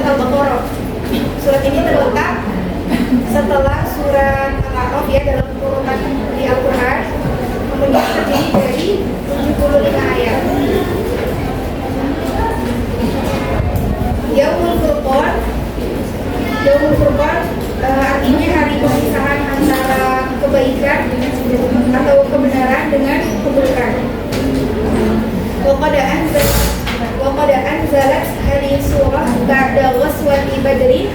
Al-Baqarah. Surat ini terletak setelah surat Al-A'raf ya dalam urutan di Al-Quran. Kemudian terdiri dari 75 ayat. Yaumul Furqan. Yaumul Furqan artinya hari pemisahan antara kebaikan atau kebenaran dengan keburukan. Waqad anzalat hadhihi surah ba'da ghazwati Badrin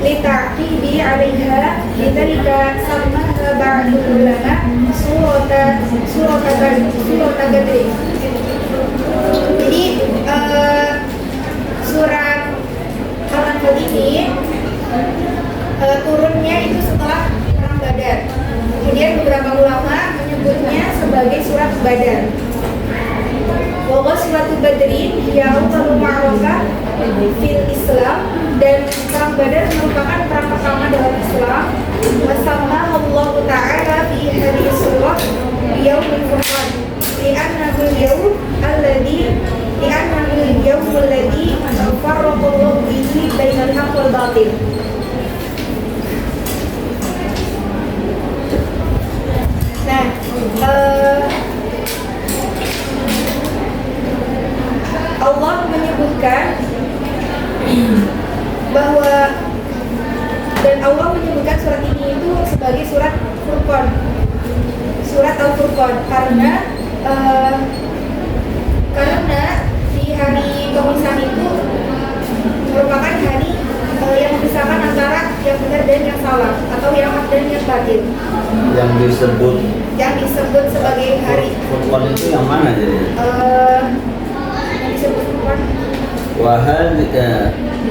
lita'qibi 'alaiha lidzalika sammaha ba'du ulama surata Badrin. Jadi surat Al-Anfal ini turunnya itu setelah perang Badar. Kemudian beberapa ulama menyebutnya sebagai surat Badar. Wa ghazwatu Badrin hiya awwalu ma'rakah fil Islam, dan perang Badar merupakan perang pertama dalam Islam. Wa sammaha Allah Ta'ala fi hadhihi surah yaumul furqan li'annahu al-yawm alladhi farraqa Allah bihi bainal haqq wal batil. Nah, Allah menyebutkan bahwa Allah menyebutkan surat ini itu sebagai surat Furqan, surat Al-Furqan, karena di hari pemisahan itu merupakan hari yang memisahkan antara yang benar dan yang salah, atau yang hak dan yang batil. Yang disebut sebagai hari Furqan itu yang mana jadi? Yang disebut Furqan.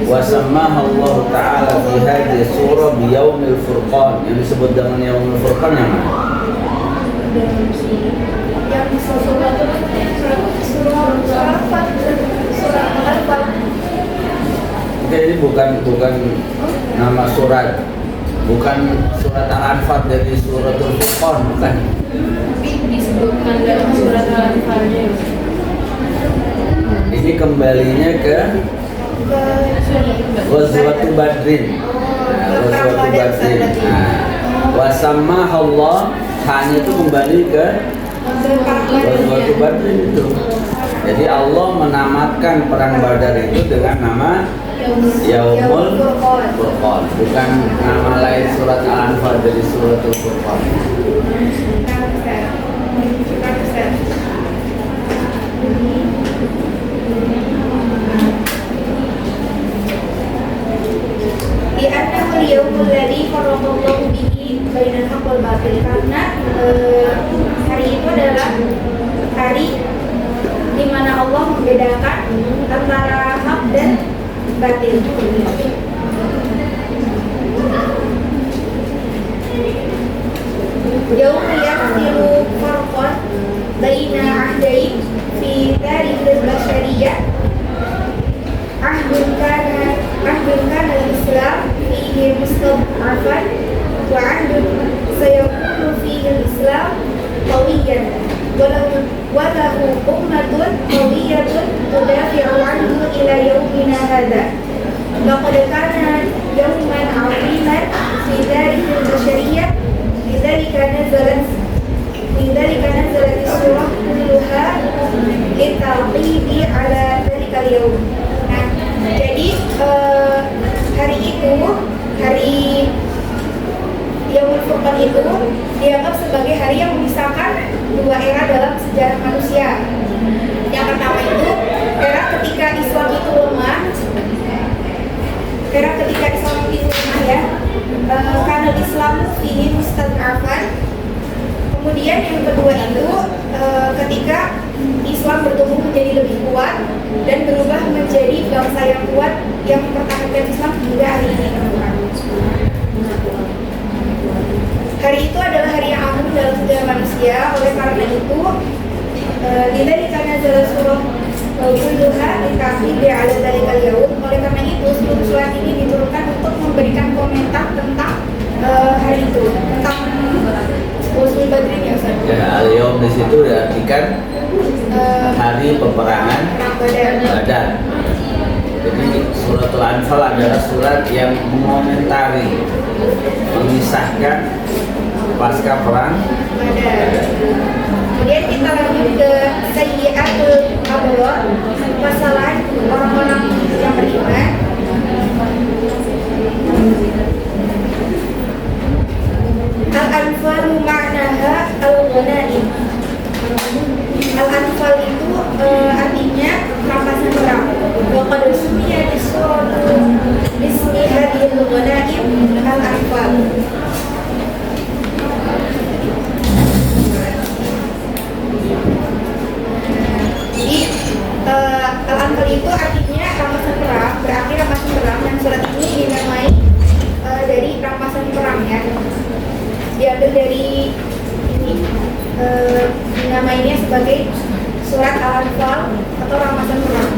Wa sammaha Allah Ta'ala fi hadhihi surah biyaumil furqan. Yang disebut dengan yaumil furqan yang mana? Yang disebut surah Al-Anfal. Oke, ini bukan nama surat, bukan surat Al-Anfal dari suratul Furqan, bukan. Disebutkan dalam surat Al-Anfalnya. Ini kembalinya ke Ghazwatu Badrin. Ghazwatu Badrin. Wa sammaha Allah, hanya itu kembali ke Ghazwatu Badrin itu. Jadi Allah menamatkan perang Badar itu dengan nama Yaumul Furqan, bukan nama lain surat Al-Anfal dari suratul Furqan. Li'annahu al-yawmul ladzi farraqa Allahu bihi bainal haqq wal batil, karena hari itu adalah hari di mana Allah membedakan antara hak dan batil. Yaum yaqtilu farqan baina ahdain fi tarikhil bashariyah. Ahdun kana al-Islam fihi mustad'afan wa ahdun sayakunu fihi al-Islam qawiyan walahu ummatun qawiyatun tudafi'u anhu ila yawmina hadha. Laqad kana yawman 'aziman fi tarikhil bashariyah lidzalika nazalat surah kulluha litaqibi ala dzalikal yawm. Nah, jadi hari itu, hari Yaumul Furqan itu dianggap sebagai hari yang memisahkan dua era dalam sejarah manusia. Yang pertama itu era ketika Islam itu lemah, ya, karena Islam fihi mustad'afan. Kemudian yang kedua itu ketika Islam bertumbuh menjadi lebih kuat dan berubah menjadi bangsa yang kuat yang mempertahankan Islam hingga hari ini. Hari itu adalah hari yang agung dalam sejarah manusia. Oleh karena itu, lidzalika nazala surah kulluha litaqibi ala dzalikal yaum. Oleh karena itu, seluruh surat ini diturunkan untuk memberikan komentar tentang hari itu, tentang Ghazwat Badrin ya Ustaz. Ya, al-yaum di situ diartikan hari peperangan Badar. Jadi suratul Al-Anfal adalah surat yang mengomentari, mengisahkan pasca perang Badar. Kemudian kita lanjut ke sayyi'atul abrar, kesalahan orang-orang yang beriman. Al-Anfal maknaha al-ghanaim. Al-Anfal itu artinya rampasan perang. Wa qad sumiyat as-suratu bismi hadhil ghanaim al-Anfal. Jadi Al-Anfal itu artinya rampasan perang, berarti rampasan perang, dan surat ini dinamai dari rampasan perang ya. Diambil dari ini, dinamainya sebagai surat Al-Anfal atau rampasan perang.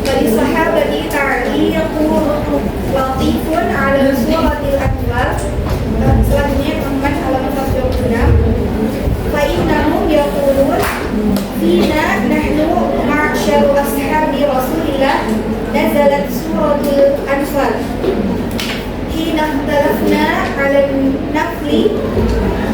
Bagi sahabati ta'liqu latifun ala suratil Anfal. Selanjutnya teman halaman 126. Fa innahum yaqulun fina nahnu ma'syar ashabi Rasulillah nazalat suratul Anfal. Hina ikhtalafna 'ala an-nafli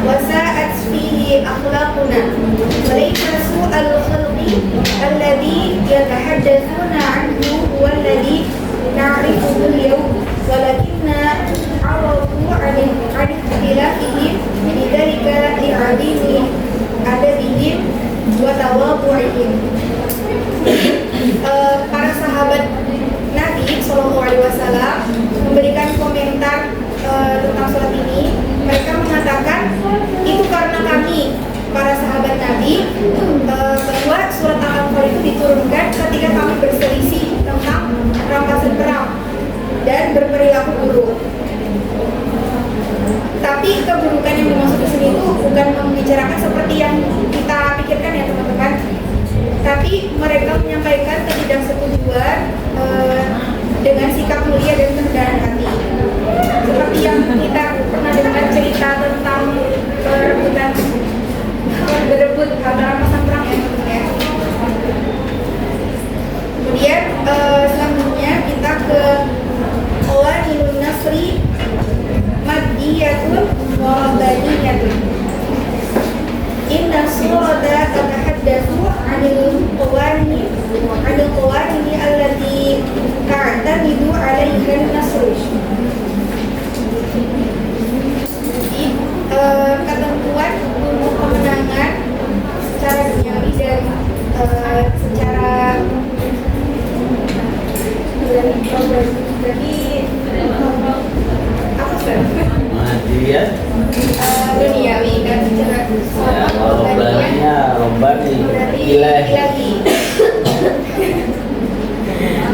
wa sa'at fihi akhlaquna wa laysa su'al khalqi alladhi yatahaddathuna 'anhu huwa alladhi na'rifuhu al-yawm walakinna 'arafu 'an ikhtilafihim bidzalika li'adimi adabihim wa tawadhu'ihim. Para sahabat Nabi SAW memberikan komentar tentang surat ini. Mereka mengatakan itu karena kami para sahabat Nabi bahwa surat Al-Anfal itu diturunkan ketika kami berselisih tentang rampasan perang dan berperilaku buruk. Tapi keburukan yang dimaksud di sini itu bukan membicarakan seperti yang kita pikirkan ya teman-teman. Tapi mereka menyampaikan ketidaksetujuan dengan sikap mulia dan kerendahan hati. Seperti yang kita pernah dengar cerita tentang berebut antara pasang perang ya teman-teman. Kemudian selanjutnya kita ke Qawaninun Nasri Maddiyatun wa Rabbaniyatun. Inna surata tatahaddatsu 'anil qawanin allati ta'tamidu 'alaiha an-nasr. Ketentuan untuk kemenangan secara duniawi dan secara dari apa sih? Madiyah Duniawi dan secara Robbani ilahi.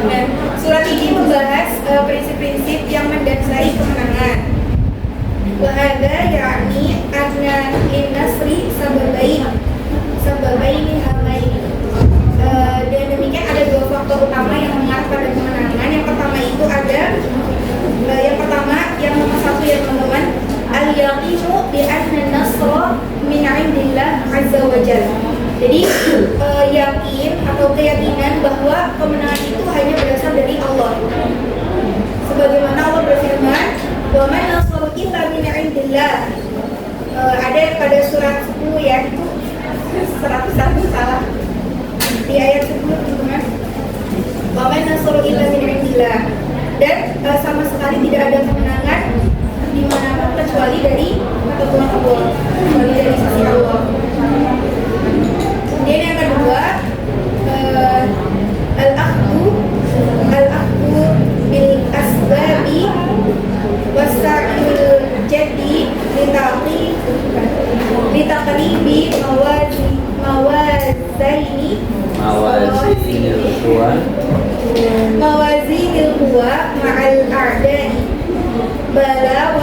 Dan surat ini membahas prinsip-prinsip yang mendasari kemenangan. Wahada yakni anna linnasri sababaini hamaini. Dan demikian ada dua faktor utama yang mengarah pada kemenangan. Yang pertama itu ada yang nomor satu ya teman-teman, al-yaqinu bi anna an-nasra min 'indillah azza wa jalla. Jadi yakin atau keyakinan bahwa kemenangan itu hanya berasal dari Allah. Sebagaimana Allah berfirman, "Wa man nasru illa min 'indillah." Ada pada surat 10 ya, itu 101 salah. Di ayat 10 teman-teman. "Wa man nasru illa min 'indillah." Dan sama sekali tidak ada kemenangan di mana kecuali dari ketentuan Allah, kecuali dari sisi Allah. Kemudian yang kedua, al-akhdhu bil asbabi wasa'il jadi litaqribi mawazinil quwa ma'al a'da'i bala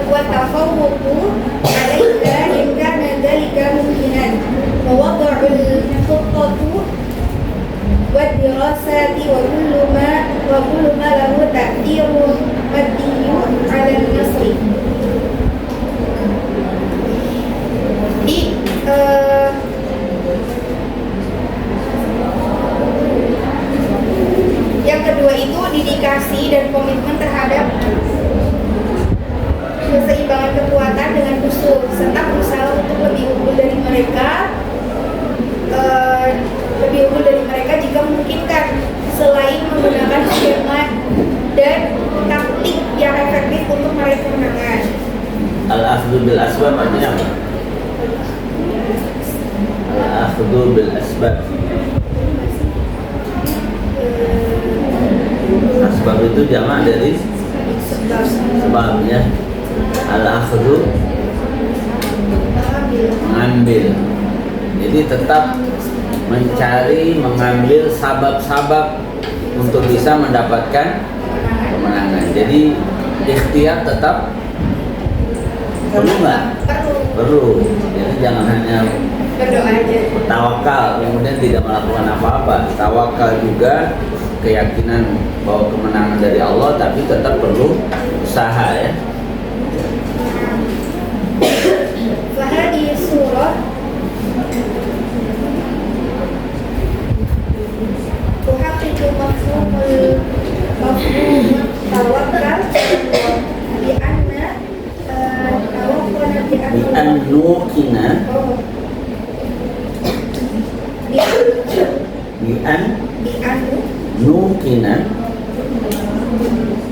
watafawuqu alaiha in kana dhalika mumkinan wa wada'ul khuttatu wadirasati wa kullu ma lahu ta'thirun maddiyun 'ala an-nasri. Al-akhdhu bil asbab artinya apa? Al-akhdhu bil asbab. Asbab itu jamak dari sebab ya. Al-akhdhu mengambil. Jadi tetap mencari, mengambil sabab-sabab untuk bisa mendapatkan kemenangan. Jadi ikhtiar tetap perlu nggak? Perlu. Jadi jangan hanya berdoa aja. tawakal kemudian tidak melakukan apa-apa. Tawakal juga keyakinan bahwa kemenangan dari Allah, tapi tetap perlu usaha ya. Fahadi surah tuhaqqiqu mafhumul tawakkal bi anna tawakkal bi Bi an nukina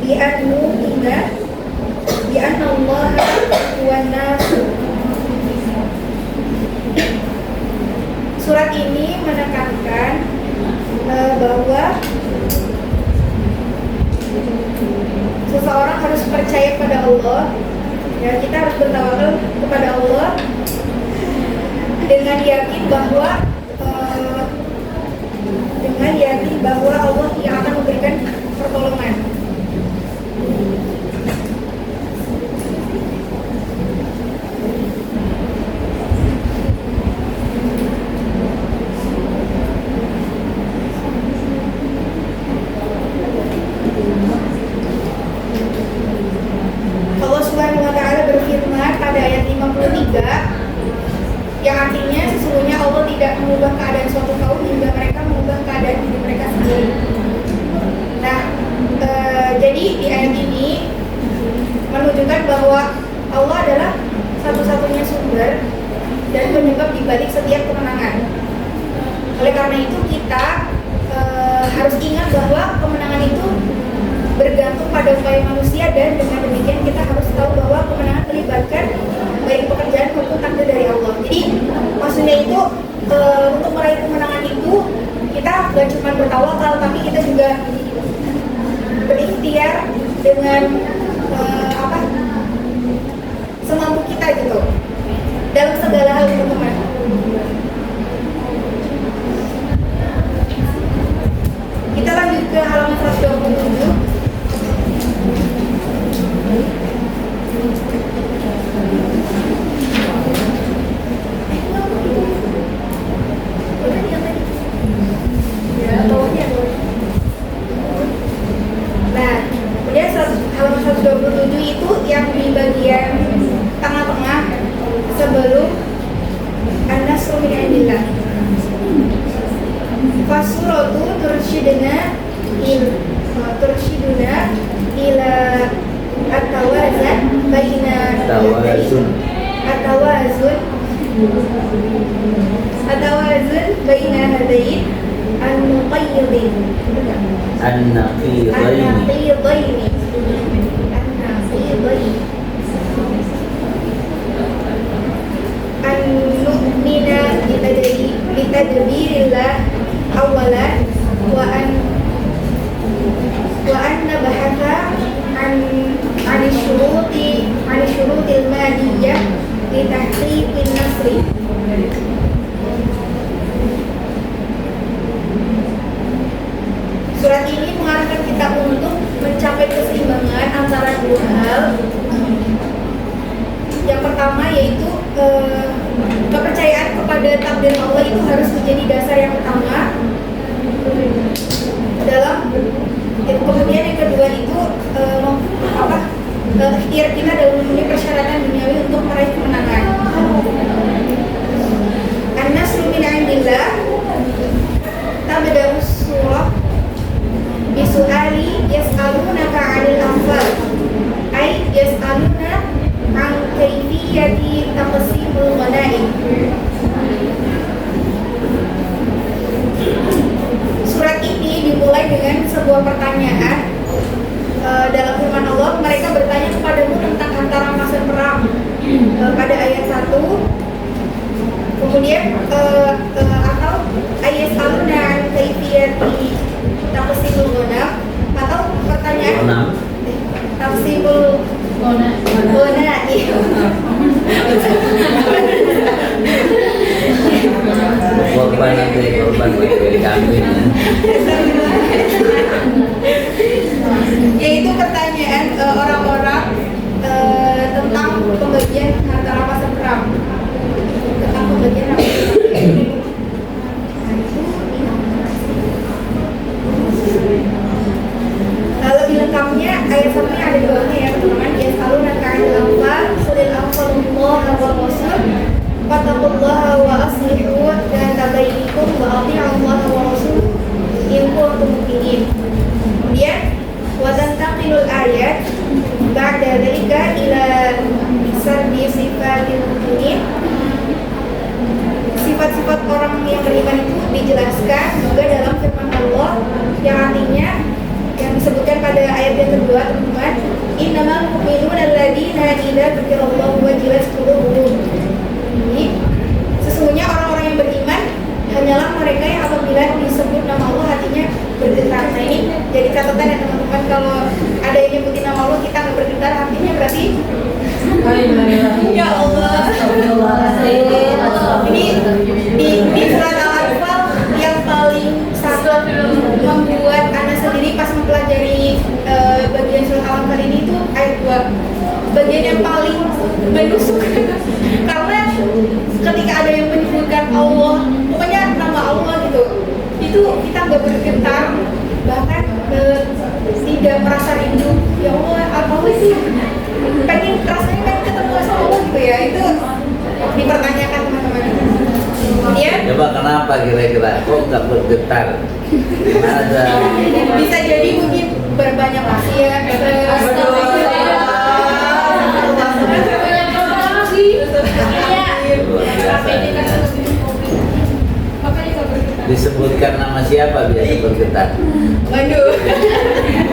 bi an nukina bi anna Allah huwan nasu. Surat ini menekankan bahwa seseorang harus percaya pada Allah, ya, kita harus bertawakal kepada Allah dengan yakin bahwa Allah yang akan memberikan pertolongan. Allah Subhanahu wa taala berfirman pada ayat 53 yang artinya sesungguhnya Allah tidak mengubah keadaan suatu kaum hingga mereka mengubah keadaan diri mereka sendiri. Nah, jadi di ayat ini menunjukkan bahwa Allah adalah satu-satunya sumber dan penyebab dibalik setiap kemenangan. Oleh karena itu kita harus ingat bahwa kemenangan itu bergantung pada upaya manusia, dan dengan demikian kita harus tahu bahwa kemenangan melibatkan baik pekerjaan maupun takdir dari Allah. Jadi maksudnya itu untuk meraih kemenangan itu kita gak cuma bertawakal, tapi kita juga berikhtiar dengan semampu kita gitu dalam segala hal teman-teman. Kita lanjut ke halaman 127. Nah, kemudian halaman 127 itu yang di bagian tengah-tengah sebelum an-nasru min indillah. Fasuratu tursyiduna ila at-tawazun baina at-tawazun baina hadain an-muqayyidin an-naqidaini an nu'mina bitadbirillah awalan wa anna bahatha an syurutil madiyah li tahqiqin nasri. Surat ini mengarahkan kita untuk mencapai keseimbangan antara dua hal. Yang pertama yaitu kepercayaan kepada takdir Allah itu harus menjadi dasar yang utama dalam. Kemudian yang kedua itu ikhtiar kita dalam memenuhi persyaratan duniawi untuk meraih kemenangan. An-nasru min indillah. Tabda'u surah bisu'ali yas'alunaka 'anil anfal. Ay yas'aluna 'an kayfiyati taqsimul ghanaim. Surat ini dimulai dengan sebuah pertanyaan. Dalam firman Allah, mereka bertanya kepadamu tentang harta rampasan perang. pada ayat 1. Kemudian atau ayat saluna an kaifiyati taqsimul ghanam, atau pertanyaan taqsimul ghanam. Korban nanti, korban bagi kambing. Yaitu pertanyaan orang-orang tentang pembagian harta rampasan perang. Tentang pembagian rampasan perang. Lebih lengkapnya ayat 1 ada di bawahnya ya teman-teman. Ya selalu naka'il anfal sulil anfalullah wa rasul fattaqullaha wa aslihu dzata bainikum wa athi'ullaha wa rasul in kuntum mu'minin. Kemudian wa tantaqilul ayat ba'da dzalika ila sardi sifatil mu'minin. Sifat-sifat orang yang beriman itu dijelaskan juga dalam firman Allah yang artinya yang disebutkan pada ayat yang kedua, teman-teman. Innamal mu'minuna alladzina idza dzukirallahu wajilat qulubuhum. Jadi sesungguhnya orang-orang yang beriman hanyalah mereka yang apabila disebut nama Allah hatinya bergetar. Nah ini jadi catatan ya teman-teman, kalau ada yang nyebutin nama Allah kita nggak bergetar hatinya berarti ya Allah. Ini di surat Al-Anfal yang paling sangat membuat Anda sendiri pas mempelajari bagian surat Al-Anfal ini itu ayat 2, bagian yang paling menusuk karena ketika ada yang menyebutkan Allah, pokoknya nama Allah gitu, itu kita nggak bergetar, bahkan tidak merasa rindu. Ya Allah, apa sih? Pengen rasanya pengen ketemu sama Allah gitu ya, itu dipertanyakan teman-teman. Kemudian Coba kenapa kira-kira kok nggak bergetar? Ada bisa jadi mungkin berbanyak maksiat. disebutkan nama siapa biasa bergetar? Waduh.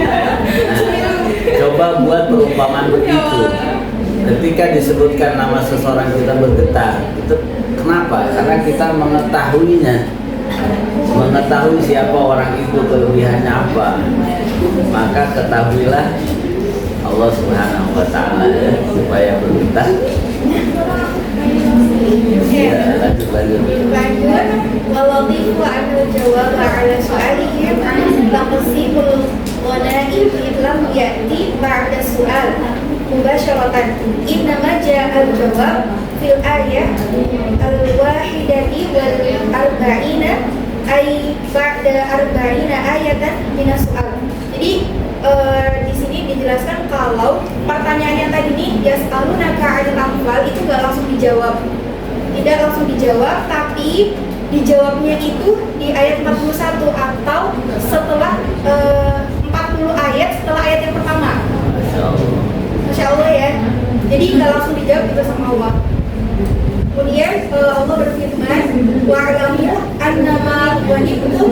Nah, coba buat perumpamaan begitu. Ketika disebutkan nama seseorang kita bergetar, itu kenapa? Karena kita mengetahui siapa orang itu, kelebihannya apa. Maka ketahuilah Allah Subhanahu wa Ta'ala ya, supaya bergetar. Ya, lanjut. Walatifu anhu jawab ala so'alihim taqsimul ghanaim lam ya'ti ba'da su'al mubasyaratan. Innama ja'al jawab fil ayat al-wahidati wal arba'ina ay ba'da arba'ina ayatan minas su'al. Jadi di sini dijelaskan kalau pertanyaan yang tadi nih yas'alunaka 'anil anfal itu nggak langsung dijawab. Tidak langsung dijawab, tapi dijawabnya itu di ayat 41 atau setelah 40 ayat setelah ayat yang pertama. Masya Allah ya. Jadi nggak langsung dijawab juga sama Allah. Kemudian Allah berfirman, wa'alamu annama ghanimtum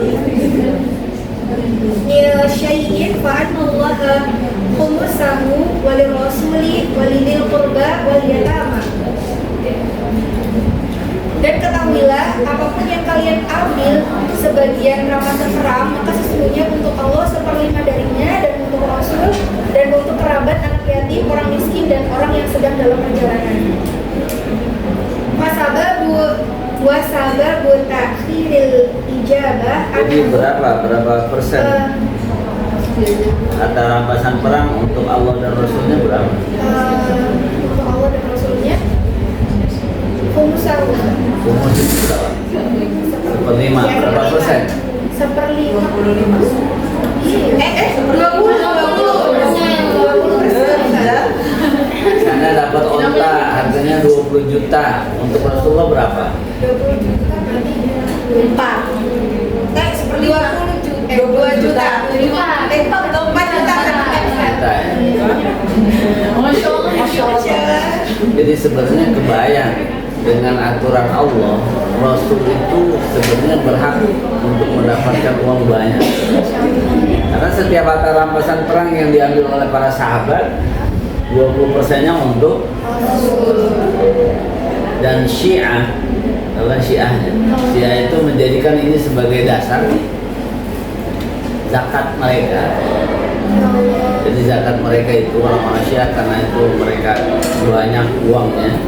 min syai'in fa'annallaha khumsahu walirrasuli walidil qurba wal yatama. Dan ketahuilah, apapun yang kalian ambil sebagian rampasan perang, maka sesungguhnya untuk Allah 1/5 darinya, dan untuk Rasul, dan untuk kerabat, anak yatim, orang miskin, dan orang yang sedang dalam perjalanan. Wasababu ta'khiril ijabah. Jadi berapa persen? Kata rampasan perang untuk Allah dan Rasulnya berapa? Untuk Allah dan Rasulnya Khumsahu. Kumus itu berapa? 1/5, berapa persen? 1/5. 20%. Sana dapat onta harganya 20 juta. Untuk Rasulullah berapa? 20 juta berarti 4. 2 juta. 4 juta. Juta ya. Masya Allah. Jadi sebenarnya kebayang dengan aturan Allah, Rasul itu sebenarnya berhak untuk mendapatkan uang banyak. Karena setiap harta rampasan perang yang diambil oleh para sahabat 20%-nya untuk dan Syiah. Kalau Syiah itu menjadikan ini sebagai dasar zakat mereka. Jadi zakat mereka itu orang-orang Syiah karena itu mereka banyak uangnya,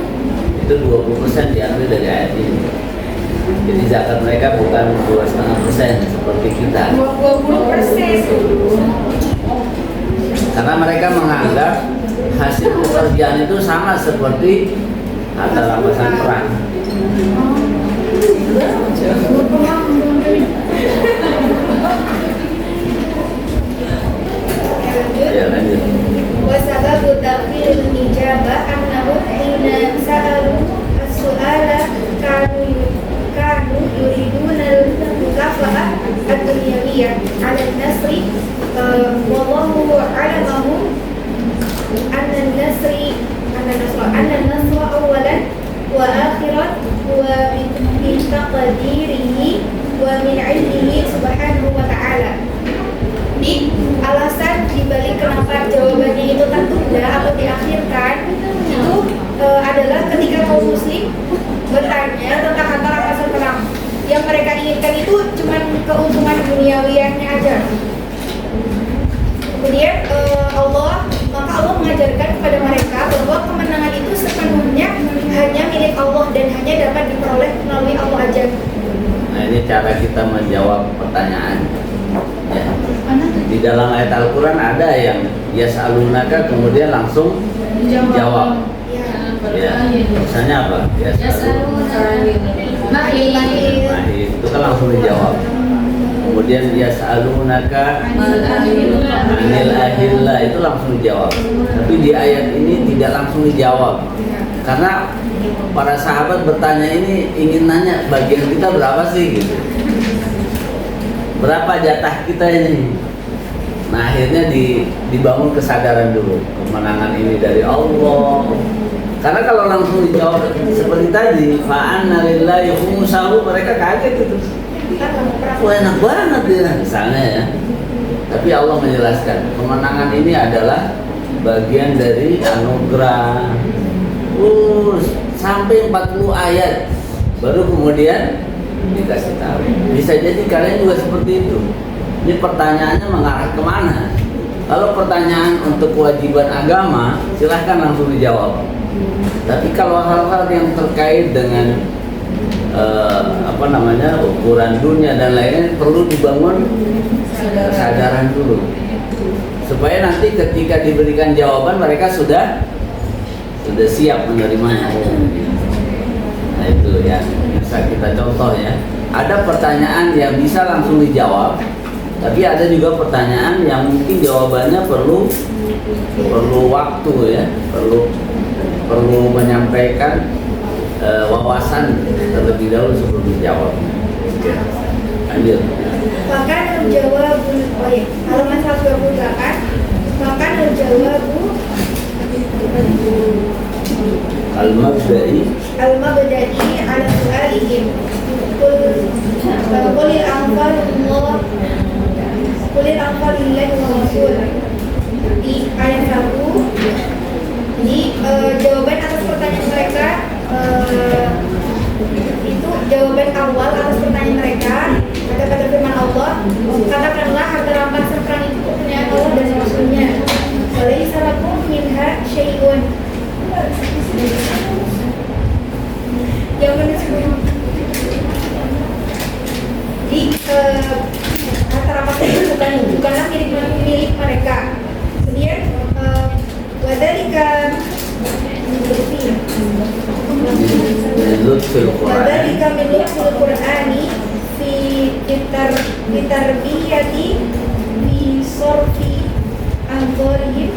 itu 20% diambil dari ayat ini. Jadi zakat mereka bukan 2,5% seperti kita. 20%. Karena mereka menganggap hasil pekerjaan itu sama seperti harta rampasan perang. Ya, lanjut. Wasababu ta'khiril ijabah annahu hina sa'alu as-su'ala kanu yuriduna al-mukafa'ah ad-dunyawiyah 'ala an-nasri wallahu 'alamahu anna an-nasra awalan wa akhirat wa min taqdirihi wa min 'ilmihi subhanahu wa ta'ala. Di alasan dibalik kenapa jawabannya itu tertunda atau diakhirkan itu adalah ketika kaum muslim bertanya tentang harta rampasan perang. Yang mereka inginkan itu cuma keuntungan duniawiannya aja. Kemudian maka Allah mengajarkan kepada mereka bahwa kemenangan itu sepenuhnya hanya milik Allah dan hanya dapat diperoleh melalui Allah aja. Nah, ini cara kita menjawab pertanyaan. Ya. Di dalam ayat Al-Quran ada yang yas'alunaka kemudian langsung jawab. Ya. Misalnya apa? Mahid itu kan langsung dijawab. Kemudian yas'alunaka anil ahillah itu langsung dijawab. Tapi di ayat ini tidak langsung dijawab. Karena para sahabat bertanya ini ingin nanya bagian kita berapa sih gitu. Berapa jatah kita ini? Nah akhirnya dibangun kesadaran dulu, kemenangan ini dari Allah. Karena kalau langsung dijawab seperti tadi, fa'anna lillahi khumusahu, mereka kaget itu. Wah enak banget ya, misalnya ya. Tapi Allah menjelaskan, kemenangan ini adalah bagian dari anugerah. Sampai 40 ayat, baru kemudian dikasih tahu. Bisa jadi kalian juga seperti itu. Ini pertanyaannya mengarah kemana? Kalau pertanyaan untuk kewajiban agama, silahkan langsung dijawab. Tapi kalau hal-hal yang terkait dengan ukuran dunia dan lainnya, perlu dibangun kesadaran dulu, supaya nanti ketika diberikan jawaban mereka sudah siap menerimanya. Nah itu ya, bisa kita contoh ya. Ada pertanyaan yang bisa langsung dijawab, tapi ada juga pertanyaan yang mungkin jawabannya perlu waktu ya, perlu menyampaikan wawasan terlebih dahulu sebelum dijawab. Lanjut. Maka menjawab halaman 128. Maka menjawab Al-Mabda'i ala su'alihim Qulil anfal lillahi wa rasul. Di ayat 1 di jawaban atas pertanyaan mereka, itu jawaban awal atas pertanyaan mereka ada pada firman Allah, katakanlah harta rampasan perang itu kepunyaan Allah dan Rasulnya. Walaysa lakum minha syai'un. Yang menunjukkan di harta rampasan itu bukanlah milik mereka. Kemudian wadalika min lutfil Qur'ani fi tarbiyati bi sorfi anzorihim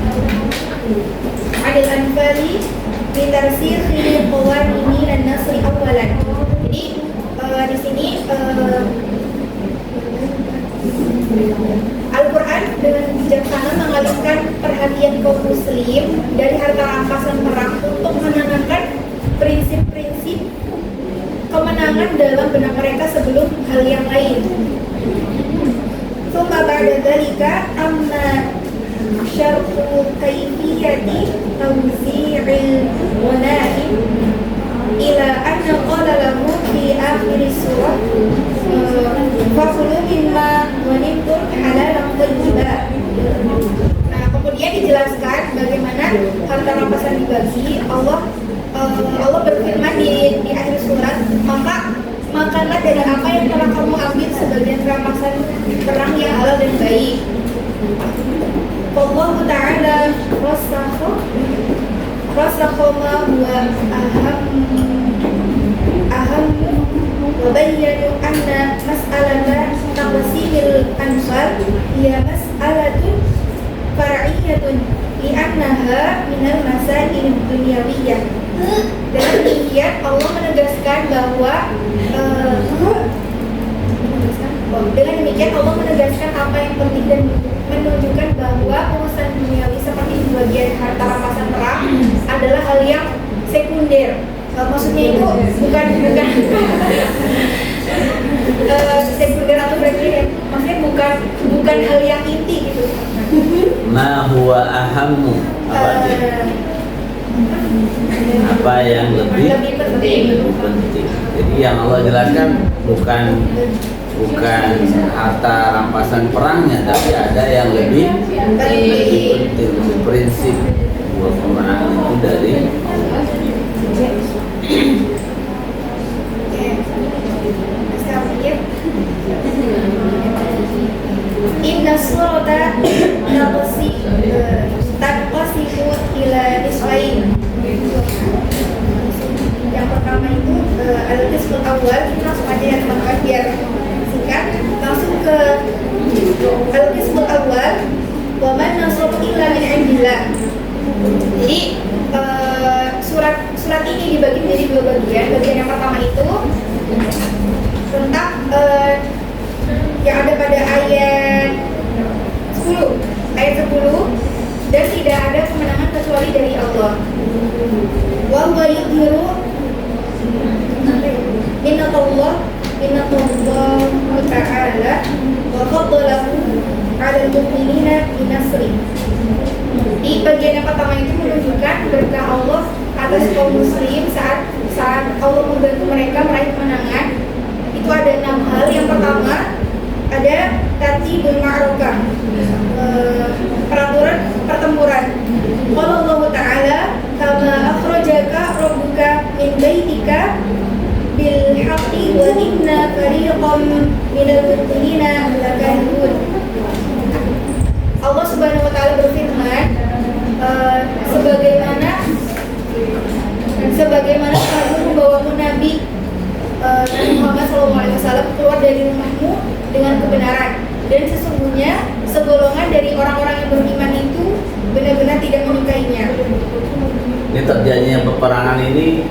adil anfali bi tarsikhi qawanini dan nasri awalan. Jadi di sini Al-Quran dengan bijaksana mengalihkan perhatian kaum muslim dari harta rampasan perang untuk menanamkan prinsip-prinsip kemenangan dalam benak mereka sebelum hal yang lain. Tsumma ba'da dzalika amma syarhu kaifiyati tawzi'il ghanaim ila anna qala lahu fi akhir surah fakulu mimma ghanimtum halalan thayyiban. Nah, kemudian dijelaskan bagaimana harta rampasan dibagi. Allah berfirman di akhir surat, maka makanlah dari apa yang telah kamu ambil sebagian rampasan perang yang halal dan baik. Allah Ta'ala rasakha ma huwa aham wa bayyana anna mas'alata taqsimil anfal hiya mas'alatun far'iyyatun li'annaha minal masail dunyawiyah. Dengan demikian Allah menegaskan bahwa apa yang penting dan menunjukkan bahwa urusan duniawi seperti bagian harta rampasan perang adalah hal yang sekunder. Maksudnya itu bukan sekunder atau primer, maksudnya bukan hal yang inti gitu. Ma huwa ahammu, apa yang lebih penting. Jadi yang Allah jelaskan bukan harta rampasan perangnya, tapi ada yang lebih penting. Prinsip buah pemenang itu dari Inna surata tanqasimu ila nisfain. Yang pertama itu al-qismul awal, kita langsung aja ya teman-teman biar singkat. Langsung ke al-qismul awal, wa man nasru illa min indillah. Jadi surat ini dibagi menjadi dua bagian. Bagian yang pertama itu tentang yang ada pada ayat 10 dan tidak ada kemenangan kecuali dari Allah. Wa huwa yudhiru minallah ta'ala wa fadlahu 'alal mu'minina binasri. Di bagian yang pertama itu menunjukkan berkah Allah atas kaum muslim saat Allah membantu mereka meraih kemenangan. Itu ada 6 hal. Yang pertama ada tartibul ma'rukah, peraturan pertempuran. Qala Allah Ta'ala kama akhrajaka rabbuka min baitika bil haqqi wa inna fariqan minal mu'minina lakarihun. Allah Subhanahu wa taala berfirman, sebagaimana kamu membawamu Nabi Muhammad SAW keluar dari rumahmu dengan kebenaran, dan sesungguhnya segolongan dari orang-orang yang beriman itu benar-benar tidak menyukainya. Ini terjadinya peperangan ini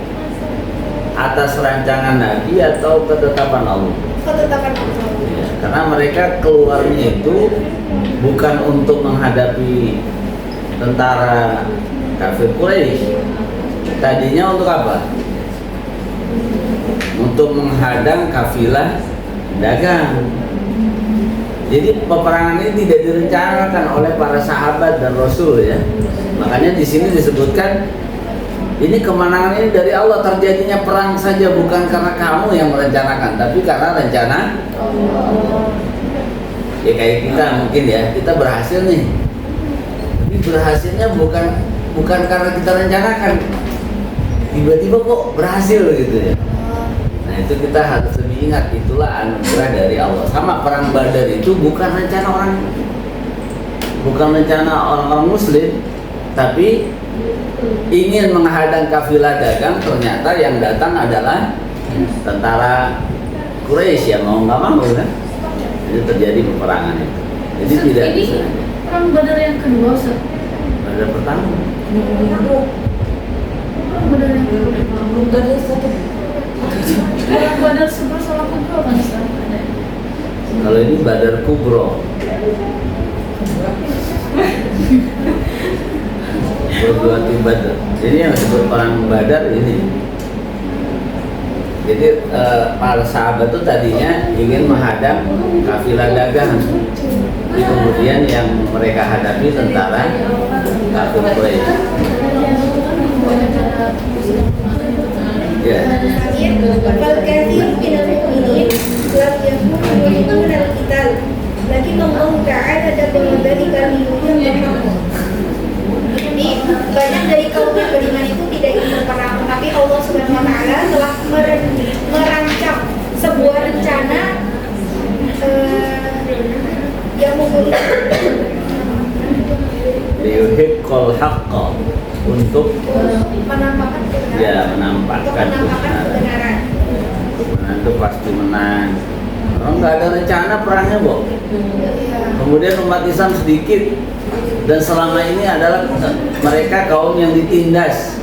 atas rancangan Nabi atau ketetapan Allah? Ketetapan Allah. Ya, karena mereka keluarnya itu bukan untuk menghadapi tentara kafir Quraisy. Tadinya untuk apa? Untuk menghadang kafilah dagang. Jadi peperangan ini tidak direncanakan oleh para sahabat dan Rasul ya. Makanya di sini disebutkan ini kemenangan ini dari Allah, terjadinya perang saja bukan karena kamu yang merencanakan, tapi karena rencana Allah. Ya kayak kita mungkin ya, kita berhasil nih. Tapi berhasilnya bukan karena kita rencanakan. Tiba-tiba kok berhasil gitu ya. Nah itu kita harus lebih ingat, itulah anugerah dari Allah. Sama perang Badar itu bukan rencana orang Muslim, tapi ingin menghadang kafilah dagang. Ternyata yang datang adalah tentara Quraisy yang mau nggak mau kan. Itu terjadi peperangan itu. Jadi tidak bisa. Perang Badar yang kedua, Ustaz. Badar pertama. Badar yang kedua. Badar satu. Badar Subro sama Kubro kan Ustaz? Kalau ini Badar Kubro. Berdua tim Badar. Jadi yang disebut perang Badar ini. Jadi para sahabat itu tadinya ingin menghadap kafilah dagang. Tapi kemudian yang mereka hadapi tentara kafir Quraisy. Ya. Al-kathir minal mu'minin lam yakunu yuriduna al-qital. Lakin Allah Ta'ala dalam dzalika liyuhyiya. Jadi banyak dari kaum yang beriman itu tidak ingin berperang, tapi Allah Subhanahu Wa Ta'ala telah merancang sebuah rencana yang memulihkan Liyuhiqqal haqqa, untuk menampakkan kebenaran. kebenaran. Menang itu pasti menang. Orang nggak ada rencana perangnya, Bo. Kemudian umat Islam sedikit, dan selama ini adalah mereka kaum yang ditindas.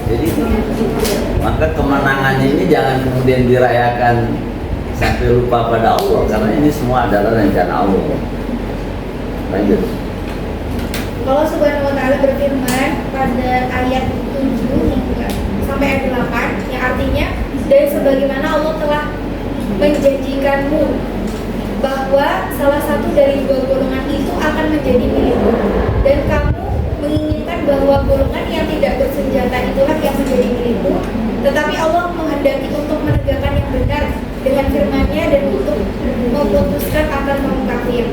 Jadi maka kemenangannya ini jangan kemudian dirayakan sampai lupa pada Allah, karena ini semua adalah rencana Allah. Lanjut. Allah Subhanahu Wa Ta'ala berfirman pada ayat 7 hingga sampai ayat 8, yang artinya, dan sebagaimana Allah telah menjanjikanmu bahwa salah satu dari dua golongan itu akan menjadi milikmu, dan kamu menginginkan bahwa golongan yang tidak bersenjata itulah yang menjadi milikmu, tetapi Allah menghendaki untuk menegakkan yang benar dengan firman-Nya dan untuk memutuskan akan kaum kafir.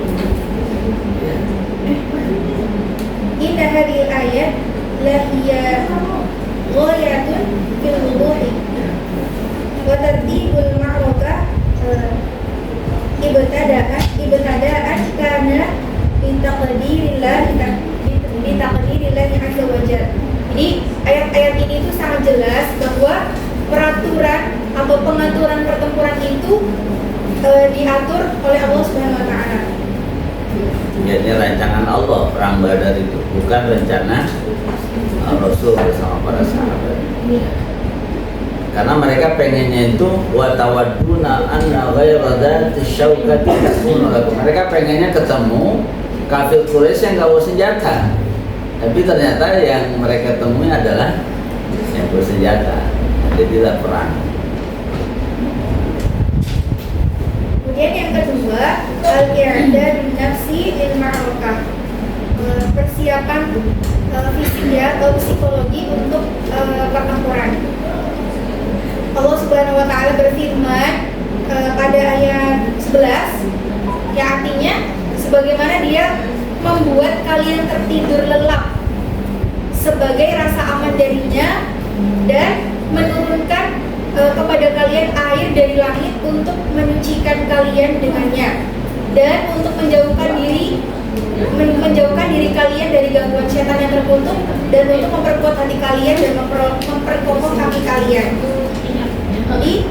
Inna hadhil ayat lahiya ghayatun fil wuduhi wa tartibul ma'raka ibtada'an kana bitaqdirillah azza wa jalla. Jadi ayat-ayat ini itu sangat jelas bahwa peraturan atau pengaturan pertempuran itu diatur oleh Allah Subhanahu Wa Ta'ala. Jadi rancangan Allah perang Badar itu, bukan rencana Rasul bersama para sahabat. Karena mereka pengennya itu wa tawadduna anna ghayra dzati syaukati takunu lakum. Mereka pengennya ketemu kafir Quraisy yang gak bawa senjata. Tapi ternyata yang mereka temui adalah yang bersenjata. Jadilah perang. Kemudian yang kedua, al-i'dad nafsi lil ma'rakah. Persiapan fisik atau psikologi untuk pertempuran. Allah Subhanahu Wa Ta'ala berfirman pada ayat 11, yang artinya sebagaimana Dia membuat kalian tertidur lelap sebagai rasa aman darinya, dan menurunkan kepada kalian air dari langit untuk menyucikan kalian dengannya, dan untuk menjauhkan diri kalian dari gangguan setan yang terkutuk, dan untuk memperkuat hati kalian dan memperkokoh kaki kalian. Jadi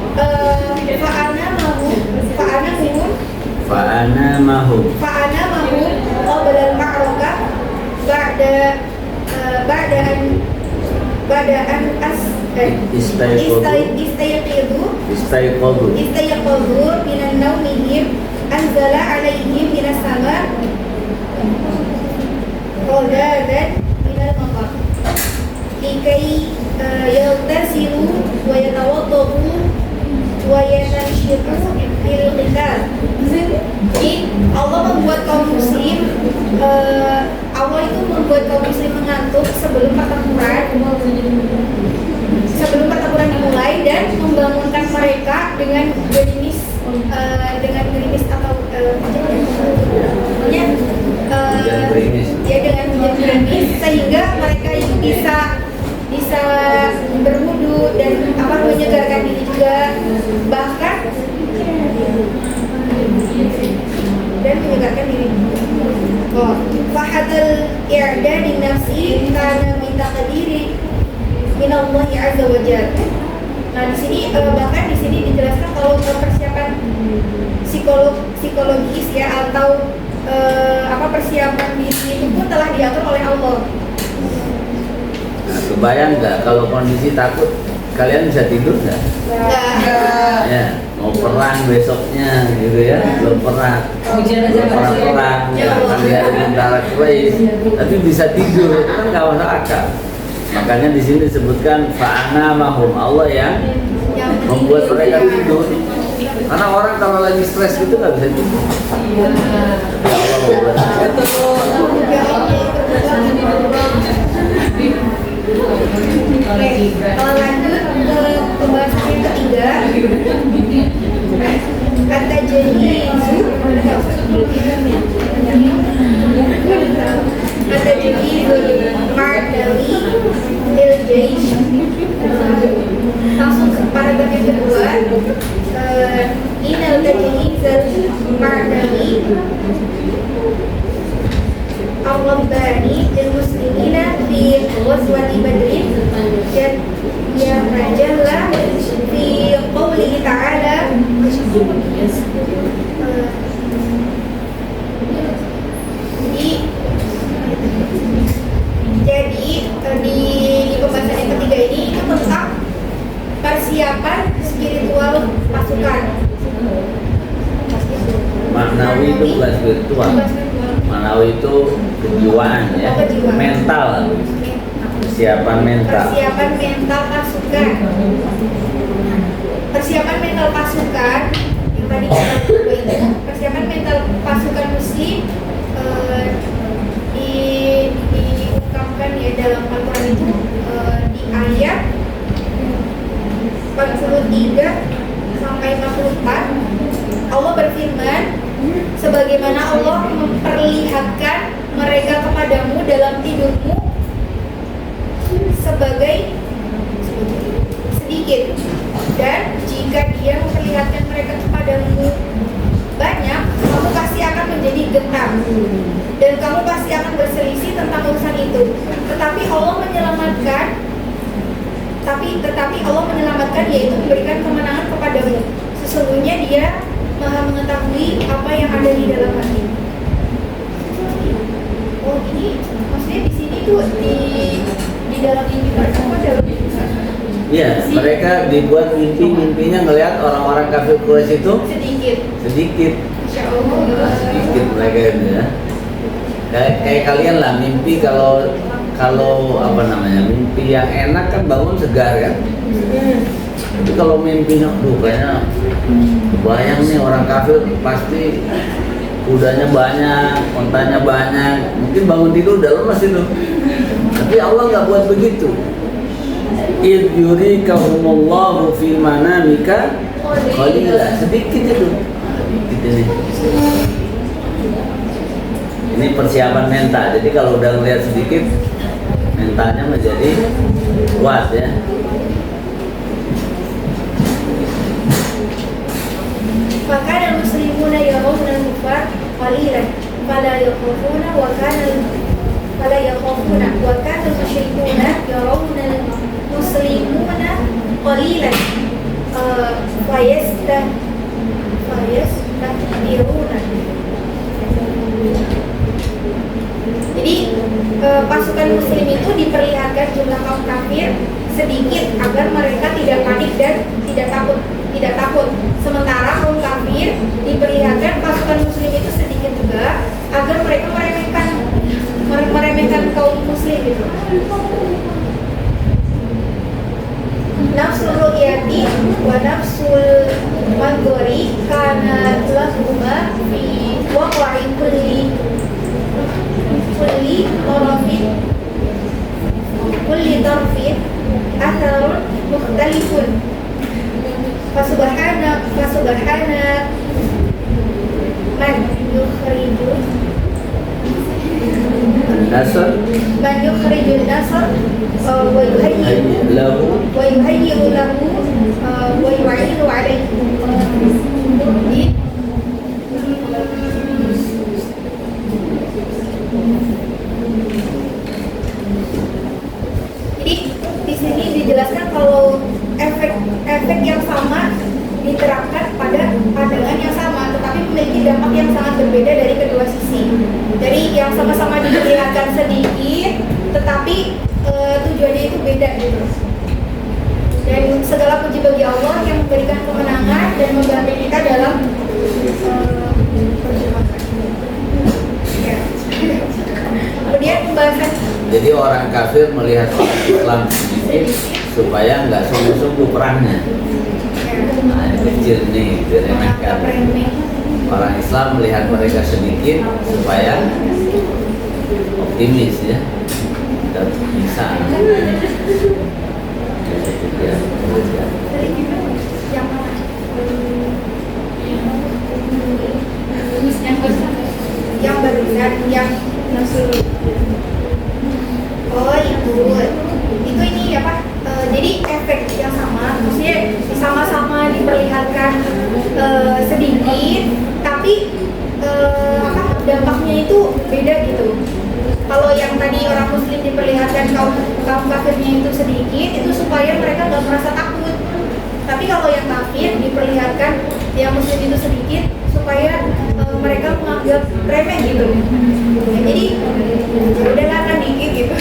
fa'ana mahum qabla al-ma'rakah ba'da an istayqadhu minan nawmihim anzala alaihim minas sama qadadan minal matar likai yaghtasilu wa yatawaddau wa yanshiru fil qital. Jadi Allah membuat kaum muslim mengantuk sebelum pertempuran dimulai, dan membangunkan mereka dengan gerimis atau dengan gerimis, sehingga mereka itu bisa berwudu dan menyegarkan diri juga, bahkan dan menyegarkan diri. Fahadul i'dadi nafsi kana min taqdiri minallahi azza wa jalla. Nah, di sini bahkan di sini dijelaskan kalau persiapan psikologis ya, atau persiapan diri itu pun telah diatur oleh Allah. Nah, kebayang nggak kalau kondisi takut, kalian bisa tidur nggak? Ya, mau perang besoknya gitu ya, belum pernah perang, akan lihat tentara Quraisy, tapi bisa tidur, itu kan nggak masuk akal. Makanya di sini disebutkan fa'ana mahum, Allah yang membuat mereka tidur. Karena orang kalau lagi stres gitu nggak bisa tidur. Iya. Ya Allah membuat. Oke, kalau lanjut ke pembahasan yang ketiga, kata jahizu, kata jahizul ma'nawi lil jaish. Langsung ke paragraf yang kedua, inal tajhizul ma'nawi al-rabbani lil muslimina fi ghazwati badrin ya rajalla fi qawlihi ta'ala. Jadi di pembahasan yang ketiga ini itu tentang persiapan spiritual pasukan. Maknawi itu bukan spiritual. Maknawi itu kejiwaan ya, mental. Persiapan mental. Persiapan mental pasukan. Persiapan mental pasukan yang tadi kita coba itu, persiapan mental pasukan muslim diungkapkan ya dalam Al-Quran itu di ayat 43 sampai 44. Allah berfirman, sebagaimana Allah memperlihatkan mereka kepadamu dalam tidurmu sebagai sedikit, dan jika Dia memperlihatkan mereka kepadamu banyak, kamu pasti akan menjadi gentar dan kamu pasti akan berselisih tentang urusan itu. Tetapi Allah menyelamatkan, yaitu memberikan kemenangan kepadamu. Sesungguhnya Dia Maha mengetahui apa yang ada di dalam hati. Oh, ini maksudnya di sini tuh di dalam mimpi mereka apa dalam mimpi? Iya, mereka dibuat mimpinya ngelihat orang-orang kafir Quraisy itu sedikit. Insya Allah. Sedikit mereka itu ya. Kayak kalian lah mimpi kalau apa namanya, mimpi yang enak kan bangun segar kan. Tapi kalau mimpinya, kayaknya kebayang nih orang kafir pasti kudanya banyak, ontanya banyak. Mungkin bangun tidur udah lemas itu. Tapi Allah nggak buat begitu. Idh yurikahumullahu fi manamika qalila, sedikit itu. Sedikit ini. Ini persiapan mental. Jadi kalau udah ngeliat sedikit, mentalnya menjadi kuat ya. Maka ada muslimuna yarawna al-kufar qalilan fala yakhafuna wa kana al-musyrikuna yarawna al-muslimuna qalilan fayastakbiruna. Jadi pasukan muslim itu diperlihatkan jumlah kaum kafir sedikit agar mereka tidak panik dan tidak takut. Sementara kaum kafir diperlihatkan pasukan muslim itu sedikit juga agar mereka meremehkan kaum muslim gitu. Nafsul ru'yati wa nafsul manzuri kana lahuma fi waqa'i kulli tarfin atharun mukhtalifun. Fasubhana man yukhrijun Nasr wa yuhayyi lahu wa yu'inu alayhi. Jadi di sini dijelaskan kalau efek yang sama diterapkan pada pandangan yang sama, tetapi memiliki dampak yang sangat berbeda dari kedua sisi. Dari yang sama-sama diperlihatkan sedikit, tetapi tujuannya itu beda gitu. Dan segala puji bagi Allah yang memberikan kemenangan dan membantu kita dalam perjuangan. Ya. Kemudian pembahasan. Jadi orang kafir melihat orang Islam sedikit supaya nggak sungguh-sungguh perangnya. Nah, ini kecil nih, diremehkan. Orang Islam melihat mereka sedikit supaya optimis ya, dan bisa. Yang barusan yang oh itu ini apa jadi efek yang sama, maksudnya sama-sama diperlihatkan sedikit tapi apa dampaknya itu beda gitu. Kalau yang tadi orang muslim diperlihatkan kaum kafirnya itu sedikit, itu supaya mereka nggak merasa takut. Tapi kalau yang kafir diperlihatkan yang muslim itu sedikit supaya mereka menganggap remeh gitu. Ya, jadi udahlah kan dikit gitu.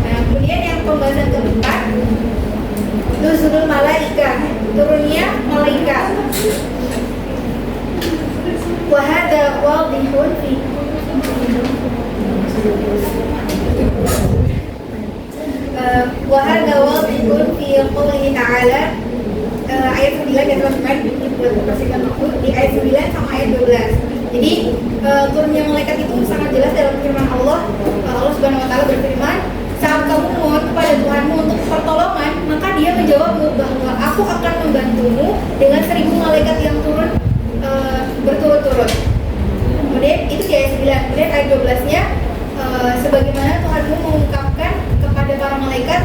Nah, kemudian yang pembahasan keempat, nuzulul malaika, turunnya malaikat. Wa hadza wadihun fi wa hadza wadihun fi qoulihi ta'ala, ayat 9 ya teman-teman, buat mempersiapkan waktu di ayat 9 sama ayat 12. Jadi turunnya malaikat itu sangat jelas dalam firman Allah. Allah Subhanahu wa taala berfirman, saat kamu mohon kepada Tuhanmu untuk pertolongan, maka Dia menjawabmu bahwa Aku akan membantumu dengan 1000 malaikat yang turun berturut-turut. Kemudian itu di ayat 9. Kemudian ayat 12-nya sebagaimana Tuhanmu mengungkapkan kepada para malaikat,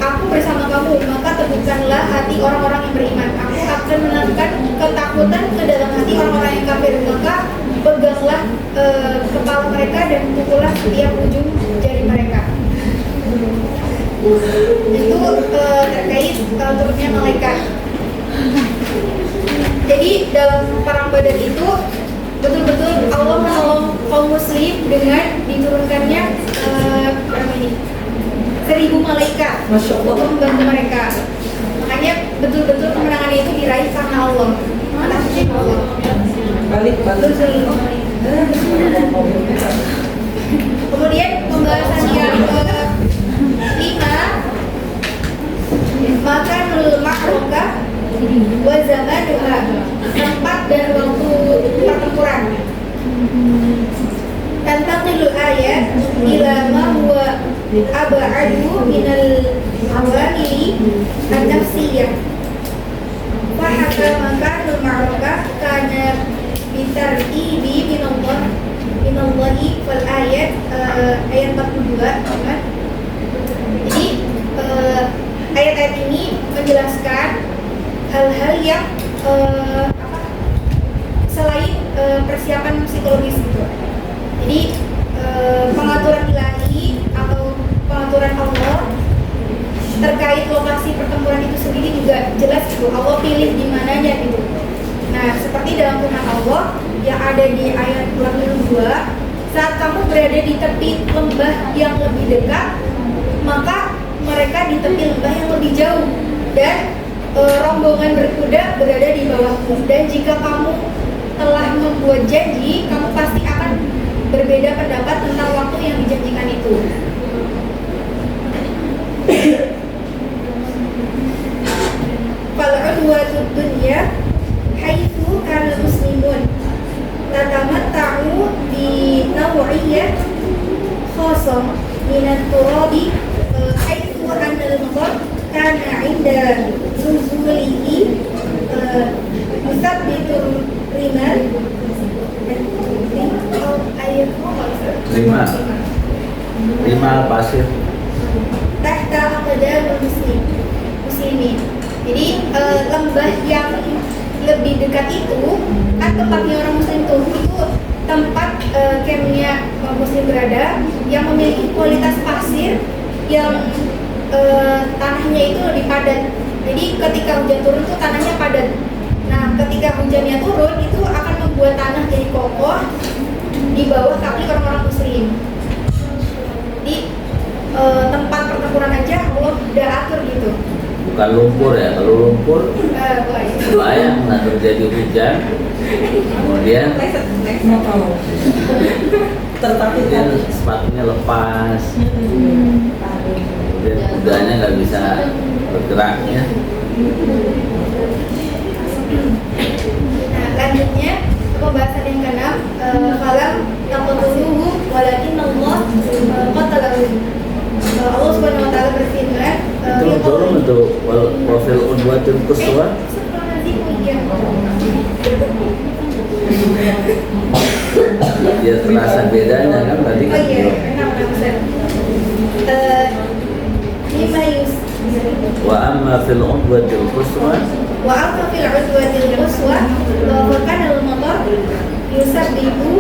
Aku bersama kamu, maka teguhkanlah hati orang-orang yang beriman. Aku akan menanamkan ketakutan ke dalam hati orang-orang yang kafir. Maka peganglah kepala mereka dan pukullah setiap ujung jari mereka. Itu terkait turunnya malaikat. Jadi dalam perang Badar itu betul-betul Allah menolong kaum muslim dengan diturunkannya berapa ini? 1000 malaikat untuk membantu mereka. Makanya betul-betul kemenangan itu diraih karena Allah. Makasih Allah. Balik. Kemudian pembahasan yang kelima, makanul ma'rokah wa zamanuha, tempat dan waktu pertempuran. Tantaqilul ayat ila ma huwa ab'adu minal awamili an-nafsiyah. Wa hakama makanul ma'rokah kana bitartibi minallahi wal ayat, ayat 42 kan? Jadi ayat-ayat ini menjelaskan hal-hal yang selain persiapan psikologis gitu. Jadi pengaturan ilahi atau pengaturan Allah terkait lokasi pertempuran itu sendiri juga jelas gitu. Allah pilih di mananya gitu. Nah, seperti dalam firman Allah yang ada di ayat 42, saat kamu berada di tepi lembah yang lebih dekat, maka mereka di tepi lembah yang lebih jauh, dan rombongan berkuda berada di bawahmu. Dan jika kamu telah membuat janji, kamu pasti akan berbeda pendapat tentang waktu yang dijanjikan itu. Fal'udwatud dunya haitsu kana muslimun tatamatta'u bi naw'iyyah khassah min at-turabi haitsu anna al-matar kana 'inda nuzulihi musabbitur rimal lima pasir tahta aqdamul muslimin. Jadi lembah yang lebih dekat itu kan tempatnya orang muslim itu tempat campnya muslim berada, yang memiliki kualitas pasir yang tanahnya itu lebih padat. Jadi ketika hujan turun tuh tanahnya padat. Nah, ketika hujannya turun itu akan membuat tanah jadi kokoh di bawah kaki orang-orang muslim. Di tempat pertempuran aja Allah udah atur gitu. bukan lumpur ya. Kalau lumpur bayang lah terjadi hujan, kemudian tertatih kemudian tadi. sepatunya lepas, kemudian kudanya nggak bisa bergerak ya. Nah, lanjutnya pembahasan yang keenam, falam taqtuluhu walakin Allah qatalahu. Allah Subhanahu wa taala berfirman, Itu turun untuk profil udwatul quswa. Dia terasa bedanya kan tadi Oh kan. iya, enam Ustaz. Lima Wa amma fil udwatil quswa wa amma fil udwatil quswa wa kana al-matar yusabbihu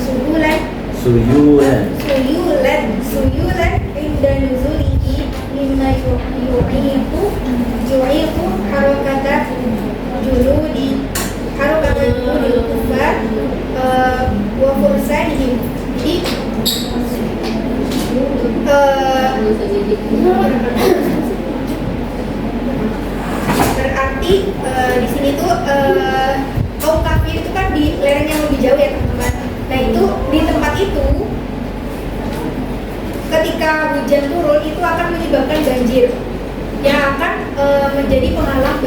suhulan suyulan inda nuzulihi mimma yu'iqu harakata juludi kufar wa fursanihim. Jadi berarti di sini tuh kaum kafir itu kan di lereng yang lebih jauh ya teman-teman. Nah itu di tempat itu ketika hujan turun itu akan menyebabkan banjir yang akan menjadi penghalang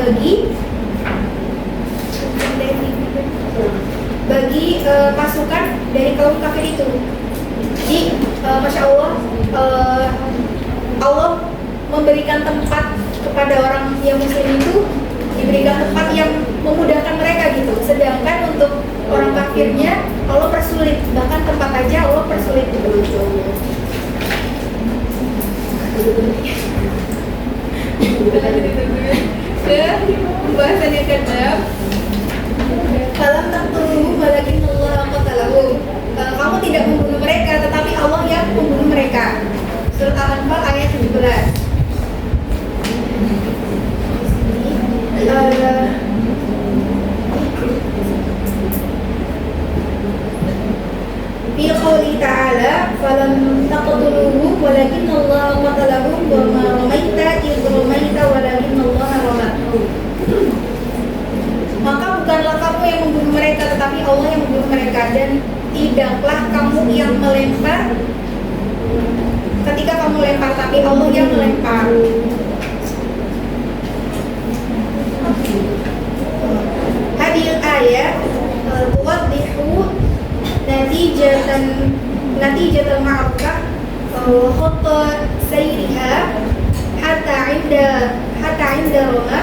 bagi pasukan dari kaum kafir itu. Jadi masya Allah, Allah memberikan tempat kepada orang yang muslim itu, diberikan tempat yang memudahkan mereka gitu. Sedangkan untuk orang kafirnya Allah persulit, bahkan tempat aja Allah persulit gitu. Pembahasan yang kedua, falam taqtuluhu walakin Allah qatalahu. Kamu tidak membunuh mereka, tetapi Allah yang membunuh mereka. Surat Al-Anfal ayat 17. Fi qouli ta'ala falam taqtuluhu walakin Allah qatalahu wa ma ramaita idh ramaita walakin Allah rama. Maka bukanlah kamu yang membunuh mereka, tetapi Allah yang membunuh mereka, dan tidaklah kamu yang melempar ketika kamu lempar, tapi Allah yang melempar. Hadil ayat tuwaddihu natijatan ma'rukah khutta sayriha hatta inda Roma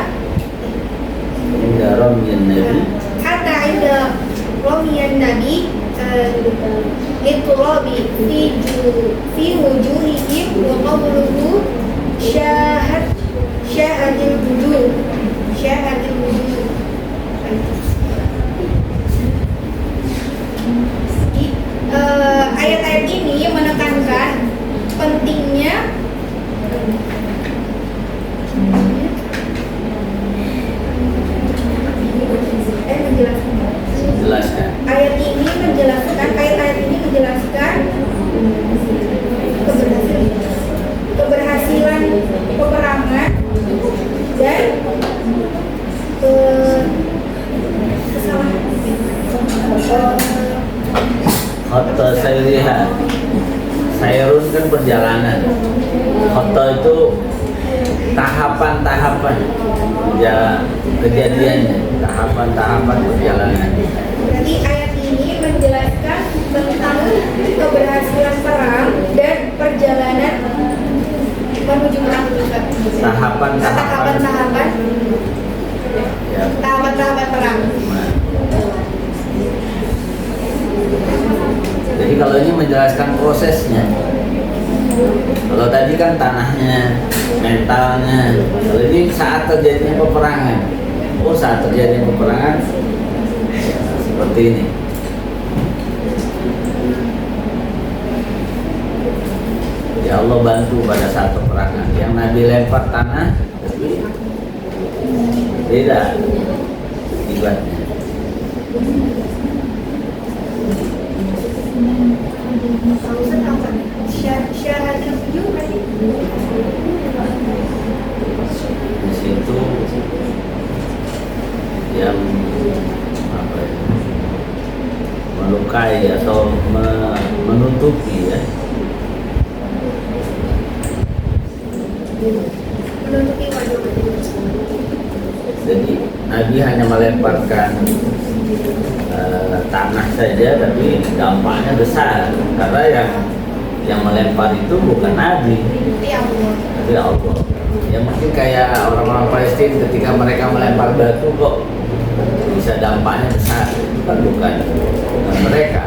inda ramyan nabi hatta inda ramiyan nabi iturabi fi wujuhihim wa qawluhu syahadil wujuh. Ayat-ayat ini menekankan pentingnya menjelaskan. Ayat ini menjelaskan keberhasilan peperangan dan Khotta sayriha, sayrun kan perjalanan. Khotta itu tahapan-tahapan ya kejadiannya, tahapan-tahapan perjalanan. Berarti ayat ini menjelaskan tentang keberhasilan perang dan perjalanan menuju perang itu. Tahapan-tahapan ya. Tahapan-tahapan perang. Jadi kalau ini menjelaskan prosesnya. Kalau tadi kan tanahnya, mentalnya. Kalau ini saat terjadinya peperangan. Oh, saat terjadinya peperangan seperti ini. Ya Allah bantu pada saat peperangan. Yang Nabi lempar tanah, beda akibatnya. Syahadil wujuh tadi. Di situ yang apa ya, melukai atau menutupi menutupi wajah. Jadi Nabi hanya melemparkan tanah saja, tapi dampaknya besar karena yang melempar itu bukan Nabi, Ya Allah. tapi Allah. Ya mungkin kayak orang-orang Palestina ketika mereka melempar batu kok bisa dampaknya besar, itu kan bukan mereka.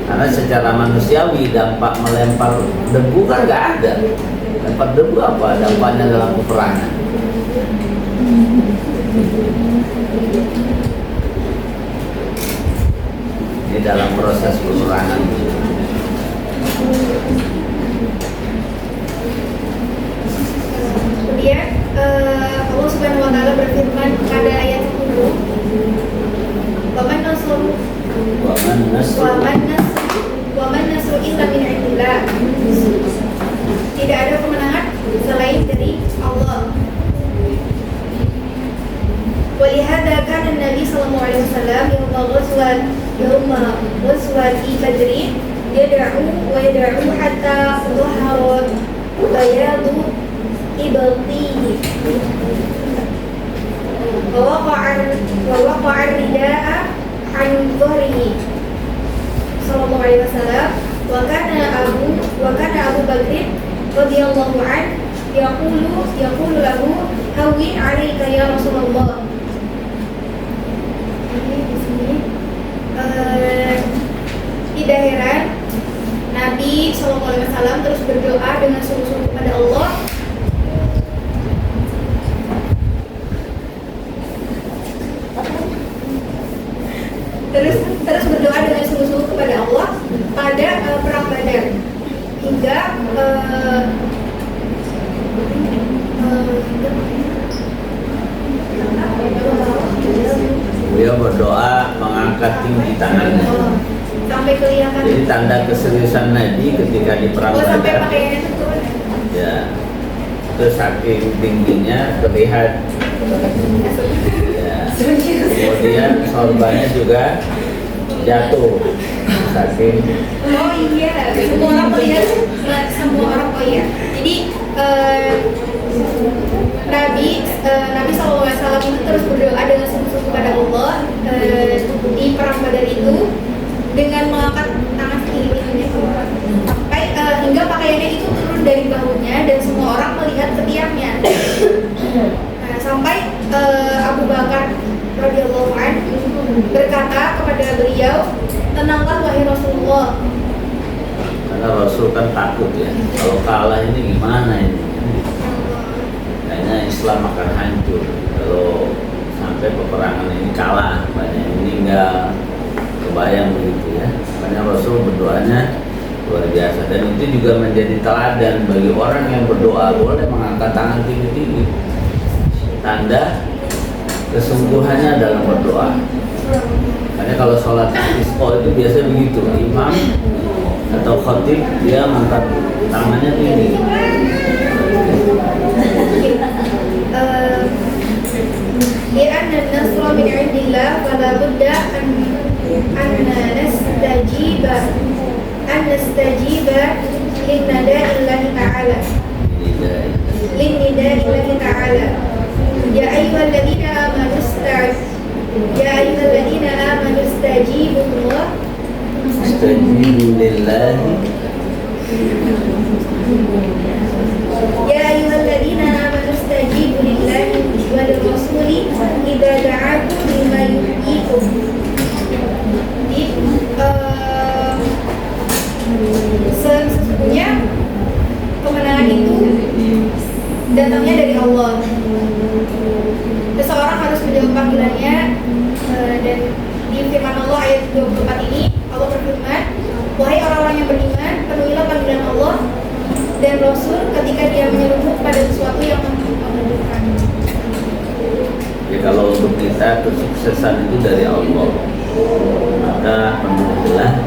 Karena secara manusiawi dampak melempar debu kan nggak ada. Lempar debu apa dampaknya dalam peperangan? Ini dalam proses peperangan. Kemudian Allah Subhanahu wa taala berfirman pada ayat 10. Waman nasru waman nasru illa min indillah. Tidak ada kemenangan selain dari Allah. Walihada kana Nabi sallallahu alaihi wasallam yawma ghazwati Badrin yad'u hatta dhahara bayadu ibtihi wa waqa'a rida'a an dhahrihi sallallahu alaihi wasallam wa kana Abu Bakr radhiyallahu an yaqulu lahu hawwin 'alaika ya Rasulullah. Di sini tidak heran Nabi SAW terus berdoa dengan sungguh-sungguh kepada Allah terus berdoa dengan sungguh-sungguh kepada Allah pada perang Badar hingga Beliau berdoa mengangkat tinggi tangannya. Sampai kelihatan. Jadi tanda keseriusan Nabi ketika di perang Sampai Badar. pakaiannya turun. Ya, terus saking tingginya terlihat. Ya. Kemudian sorbannya juga jatuh. Saking. Oh iya, semua orang melihat, semua orang Jadi Nabi SAW itu terus berdoa dengan sungguh-sungguh kepada Allah di perang Badar itu dengan mengangkat tangan setinggi-tingginya sampai hingga pakaiannya itu turun dari bahunya dan semua orang melihat setiapnya. Nah, sampai Abu Bakar radhiyallahu anhu berkata kepada beliau, tenanglah wahai Rasulullah. Karena Rasul kan takut ya, kalau kalah ini gimana ini? Kayaknya Islam akan hancur kalau sampai peperangan ini kalah, banyak yang meninggal, kebayang begitu ya. Makanya Rasul berdoanya luar biasa dan itu juga menjadi teladan bagi orang yang berdoa boleh mengangkat tangan tinggi-tinggi, tanda kesungguhannya dalam berdoa. Karena kalau sholat isqa itu biasa begitu, imam atau khatib dia mengangkat tangannya tinggi. Li'anna an-nasra min 'indillah fala budda an nastajiba lin-nada'illahi ta'ala. Lin-nada'illahi ta'ala. Ya ayyuhalladzina amanu istajibu Allah. Istajibu lillahi. Ya ayyuhalladzina amanu istajibu lillahi wa lirrasuli idza da'akum lima yuhyikum. Sesungguhnya kemenangan itu datangnya dari Allah. Seseorang harus menjawab panggilannya dan di firman Allah ayat 24 ini Allah berfirman, wahai orang-orang yang beriman, penuhilah panggilan Allah dan Rasul ketika dia menyerumu pada sesuatu yang menentukan. Ya kalau untuk kita kesuksesan itu dari Allah, maka penuhilah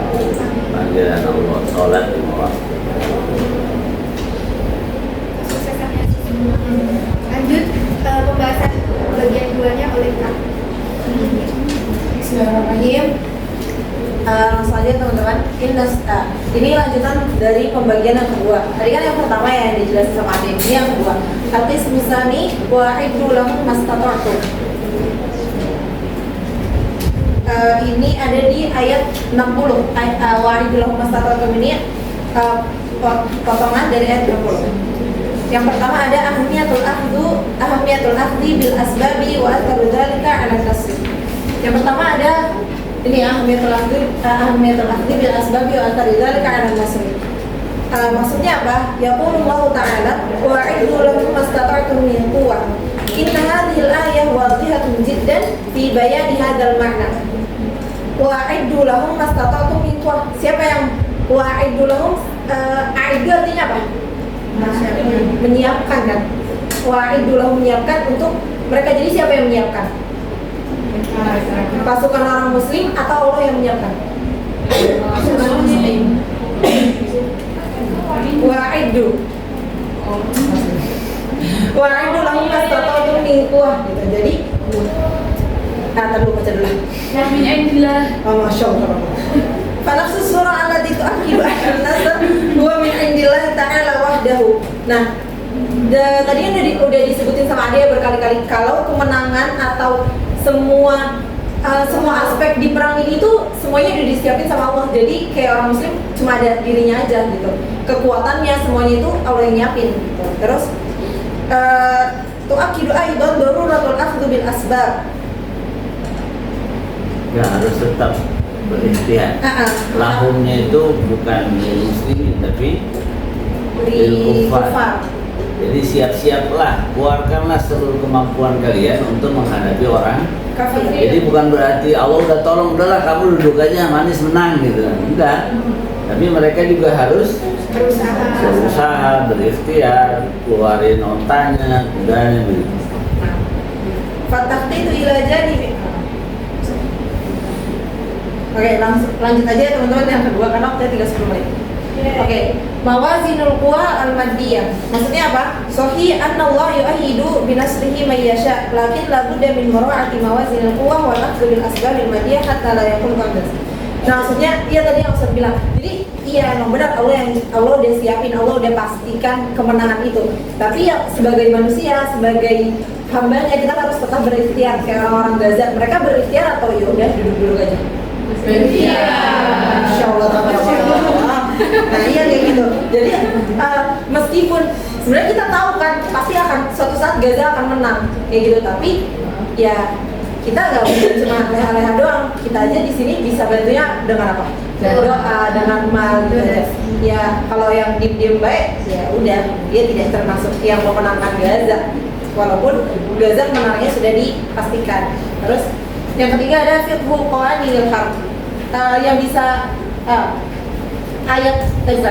panggilan Allah, sholat di waktu. Kesuksesannya. Lanjut pembahasan bagian 2-nya oleh Kak. Bismillahirrahmanirrahim. Langsung aja teman-teman. Ini lanjutan dari pembagian yang kedua. Tadi kan yang pertama ya yang dijelasin sama Ade, ini yang kedua. Hadis musani wa'iddu lahum mastata'tum. Ini ada di ayat 60. Wa'iddu lahum mastata'tum ini potongan dari ayat 60. Yang pertama ada ahamiyatul akhdi bil asbabi wa atharu dzalika 'ala an-nasr. Yang pertama ada ini ahamiyatul akhdi bil asbabi wa atharu dzalika 'ala an-nasr. Maksudnya apa? Yaqulullahu ta'ala wa'iddu lahum mastata'tum min quwwah. Inna hadhil ayah wadhihatun jiddan fi bayani hadzal ma'na. Wa'iddu lahum mastata'tum min quwwah. Siapa yang wa'iddu lahum? A'iddu artinya apa? Menyiapkan kan? Wa'iddu lahum menyiapkan untuk mereka. Jadi siapa yang menyiapkan? Pasukan orang muslim atau Allah yang menyiapkan? Wa'iddu lahum mastata'tum min quwwah gitu. Jadi dulu baca dulu. Min indillah. Masya Allah. Fanafsu surah allati tu'akhidu ahlun nasr huwa min indillah ta'ala wahdahu. Nah, tadi kan udah disebutin sama Ade berkali-kali kalau kemenangan atau semua aspek di perang ini tuh semuanya udah disiapin sama Allah. Jadi kayak orang muslim cuma ada dirinya aja gitu. Kekuatannya semuanya itu Allah yang nyiapin gitu. Terus tu'akhidu aidan daruratul akhdhu bil asbab. Ya harus tetap berikhtiar. Lahumnya itu bukan lil muslimin tapi lil kufar. Jadi siap-siaplah, keluarkanlah seluruh kemampuan kalian untuk menghadapi orang kafir. Jadi bukan berarti Allah udah tolong, udahlah kamu duduk aja manis menang gitu. Enggak. Tapi mereka juga harus berusaha, berikhtiar, keluarin ontanya, kudanya begitu. Fatahti itu ilajani. Oke, lanjut aja teman-teman yang kedua karena waktunya 30 menit. Oke, mawazinul quwa al-maddiyah. Maksudnya apa? Sahih anna Allah yu'ayyidu binasrihi may yasha, lakin la budda min mura'ati mawazinul quwa wal akhdhu bil asbabil maddiyah hatta la yakun qandas. Nah, maksudnya iya tadi yang saya bilang. Jadi iya memang benar Allah udah siapin, Allah udah pastikan kemenangan itu. Tapi ya sebagai manusia, sebagai hambanya kita harus tetap berikhtiar kayak orang-orang Gaza. Mereka berikhtiar atau ya udah duduk-duduk aja. Insya Allah. Nah iya kayak gitu. Jadi meskipun sebenarnya kita tahu kan pasti akan suatu saat Gaza akan menang kayak gitu, tapi ya kita nggak bisa cuma leha-leha doang. Kita aja di sini bisa bantunya dengan apa? Doa, dengan mal gitu aja. Ya kalau yang diem baik ya udah dia tidak termasuk yang memenangkan Gaza, walaupun Gaza menangnya sudah dipastikan. Terus yang ketiga ada fiqhu qawaidil harb. Yang bisa ayat tadi.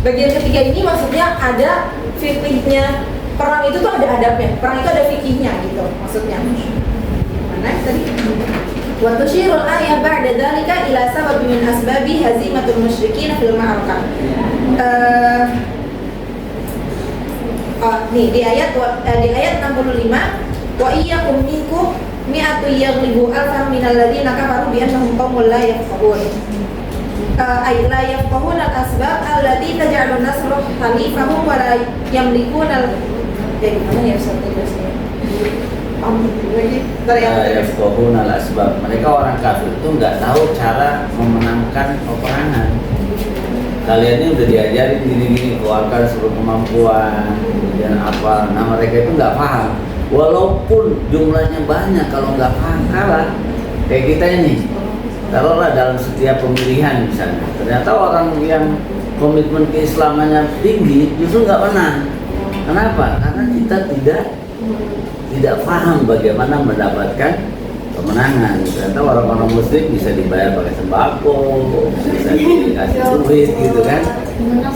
Bagian ketiga ini maksudnya ada fikihnya. Perang itu tuh ada adabnya. Perang itu ada fikihnya gitu maksudnya. Mana tadi? Wa tushirul ayat ba'da dzalika ila sabab min asbabi hazimatul musyrikin fil ma'arakah. Nih di ayat 65 wa iyyakum minkum mi'atu yaghlibu alfan minal ladzina kafaru bi annahum qaumun la yafqahun. Ay la yafqahun al-asbab allati taj'alun nasra khalifahum wa la yamlikuna jadi mana ya Ustaz? Yafqahun al-asbab. Mereka orang kafir itu nggak tahu cara memenangkan peperangan. Kalian ini udah diajarin gini-gini, keluarkan seluruh kemampuan, kemudian apa. Nah mereka itu nggak paham. Walaupun jumlahnya banyak, kalau nggak paham kalah. Kayak kita ini, taruhlah dalam setiap pemilihan misalnya, ternyata orang yang komitmen keislamannya tinggi justru nggak menang. Kenapa? Karena kita tidak paham bagaimana mendapatkan kemenangan. Ternyata orang-orang muslim bisa dibayar pakai sembako, bisa dikasih duit gitu kan.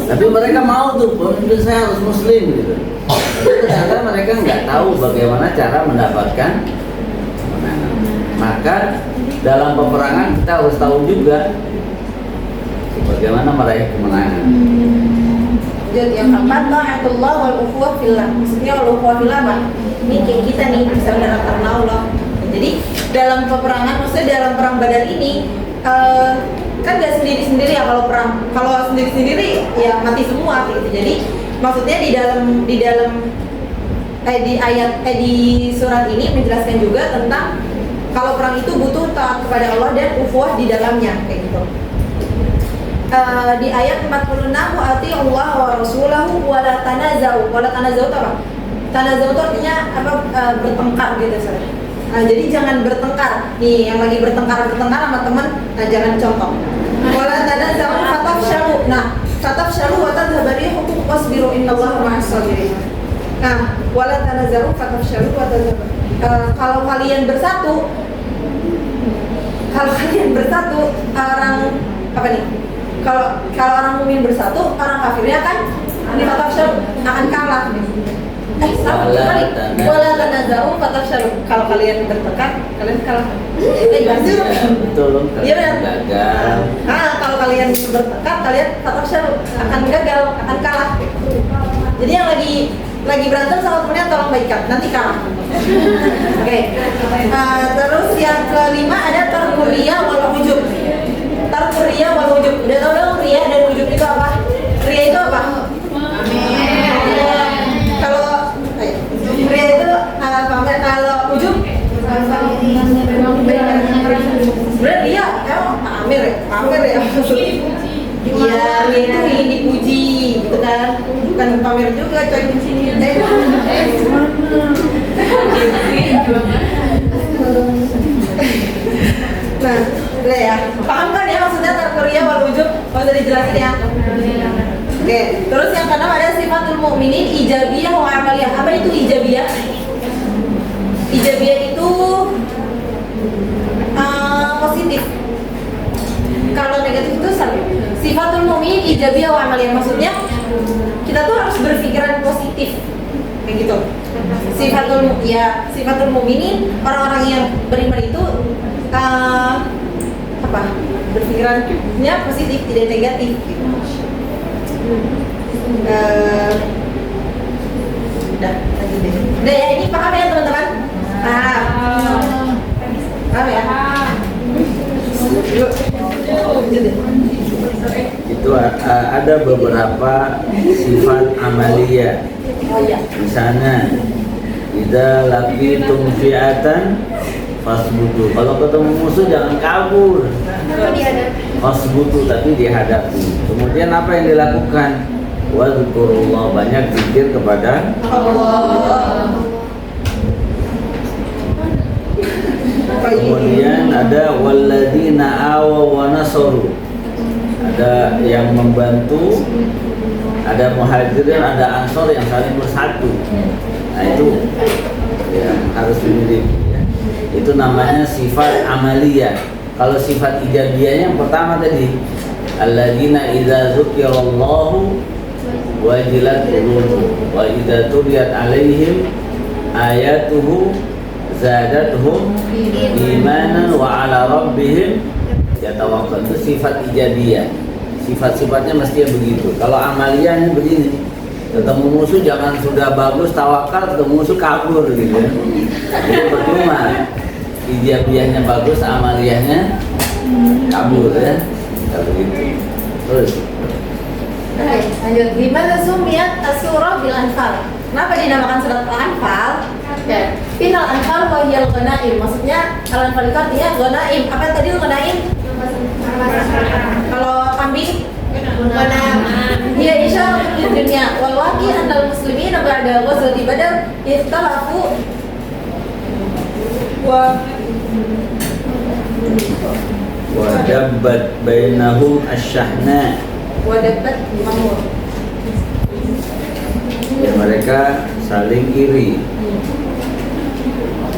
Tapi mereka mau tuh, pemimpin saya harus muslim gitu. Tapi ternyata mereka nggak tahu bagaimana cara mendapatkan kemenangan. Maka dalam peperangan kita harus tahu juga bagaimana meraih kemenangan. Jadi yang keempat ta'atullah wal ukhuwah fillah. Maksudnya wal ukhuwah fillah apa? Ini kayak kita nih bisa dalam karena Allah. Jadi dalam peperangan, maksudnya dalam perang Badar ini kan nggak sendiri-sendiri ya kalau perang. Kalau sendiri-sendiri ya mati semua gitu. Jadi maksudnya di surat ini menjelaskan juga tentang kalau perang itu butuh taat kepada Allah dan ukhuwah di dalamnya kayak gitu. Di ayat 46 ati Allah wa rasulahu wa la tanazau. Wa la tanazau itu apa? Tanazau itu artinya apa? Bertengkar gitu saudara. Nah, jadi jangan bertengkar. Nih yang lagi bertengkar sama teman, nah jangan contoh. Wa la tanazau fatafshalu. Nah, fatafshalu wa tadhhabu rihukum wasbiru innallaha ma'as sabirin. Nah, wa la tanazau fatafshalu wa tadhhabu. Kalau kalian bersatu orang apa nih? Kalau orang mukmin bersatu, orang kafirnya kan akan kalah. Wala tanaza'u fatafshalu. Kalau kalian bertengkar, kalian kalah. Betul. Iya. Gagal. Kalau kalian bertengkar, kalian fatafshalu, akan gagal, akan kalah. Jadi yang lagi berantem sama temennya tolong baikan, nanti kalah. Oke. Terus yang kelima ada tarkul riya wal ujub. Tarkul riya wal ujub. Udah tahu dong riya dan ujub itu apa? Riya itu apa? Kalau riya itu pamer, kalau ujub sebenarnya riya pamer ya. Iya, riya itu ingin dipuji gitu kan. Bukan pamer juga coy di sini. Nah, udah ya. Paham kan ya maksudnya tarkul riya wal ujub? Mau dijelasin ya? Oke, terus yang keenam ada sifatul mukminin ijabiyah wa amaliyah. Apa itu ijabiyah? Ijabiyah itu positif. Kalau negatif itu salah. Sifatul mukminin ijabiyah wa amaliyah, maksudnya kita tuh harus berpikiran positif. Kayak gitu. Sifatul mukminin, orang-orang yang beriman itu berpikirannya positif, tidak negatif gitu. Udah ya, ini paham ya teman-teman? Paham ya? Itu ada beberapa sifat amaliyah. Oh iya. Misalnya, idza laqitum fi'atan fasbutu. Kalau ketemu musuh jangan kabur. Fasbutu, tapi dihadapi. Kemudian apa yang dilakukan? Wadzkurullah, banyak zikir kepada Allah. Kemudian ada walladzina awaw wa nasaru. Ada yang membantu, ada muhajirin, ada ansor yang saling bersatu. Nah itu ya harus dimiliki ya. Itu namanya sifat amaliyah. Kalau sifat ijabiyahnya yang pertama tadi, alladzina idza dzukirallahu wajilat qulubuhum wa idza tuliyat alaihim ayatuhu zadatuhum imanan wa ala rabbihim yatawakkal. Itu sifat ijabiyah. Sifat-sifatnya mesti begitu. Kalau amaliyahnya begini, ketemu musuh jangan sudah bagus tawakal, ketemu musuh kabur gitu ya. Itu percuma. Ijabiyahnya bagus, amaliyahnya kabur ya. Kalau begitu. Terus. Oke, lanjut. Gimana sumiyat as-surah bil anfal? Kenapa dinamakan surat Al-Anfal? Ya, Innal anfal wa hiyal ghanaim. Maksudnya Al-Anfal itu artinya ghanaim. Apa tadi ghanaim? Kalau kambing ghanam. Ya isyarah di dunia. Wal waqi anal muslimin ba'da ghazwati Badar ikhtalafu wa dabbat bainahum asyahna. Wadabat mamur. Ya mereka saling iri.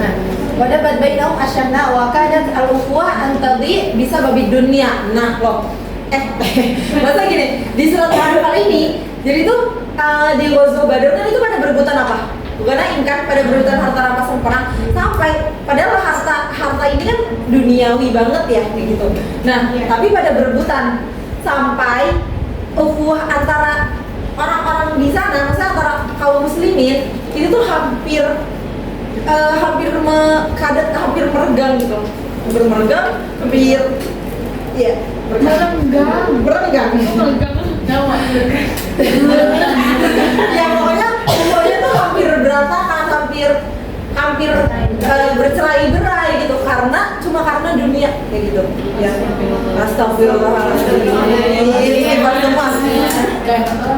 Nah, wadabat bainahum asyahna wa kadat al-ukhuwah an tadhi bisa babi dunia. Nah, loh. Masa gini, di surat Al-Anfal ini, jadi tuh di Ghazwa Badar kan itu pada berebutan apa? Bukan kan pada berebutan harta rampasan perang sampai padahal harta ini kan duniawi banget ya kayak gitu. Nah, tapi pada berebutan sampai ukhuwah antara orang-orang di sana, maksudnya antara kaum muslimin itu tuh hampir meregang gitu, hampir Berenggang. Ya pokoknya tuh hampir berantakan, hampir bercerai-berai gitu karena dunia kayak gitu. Ya. Astagfirullahaladzim.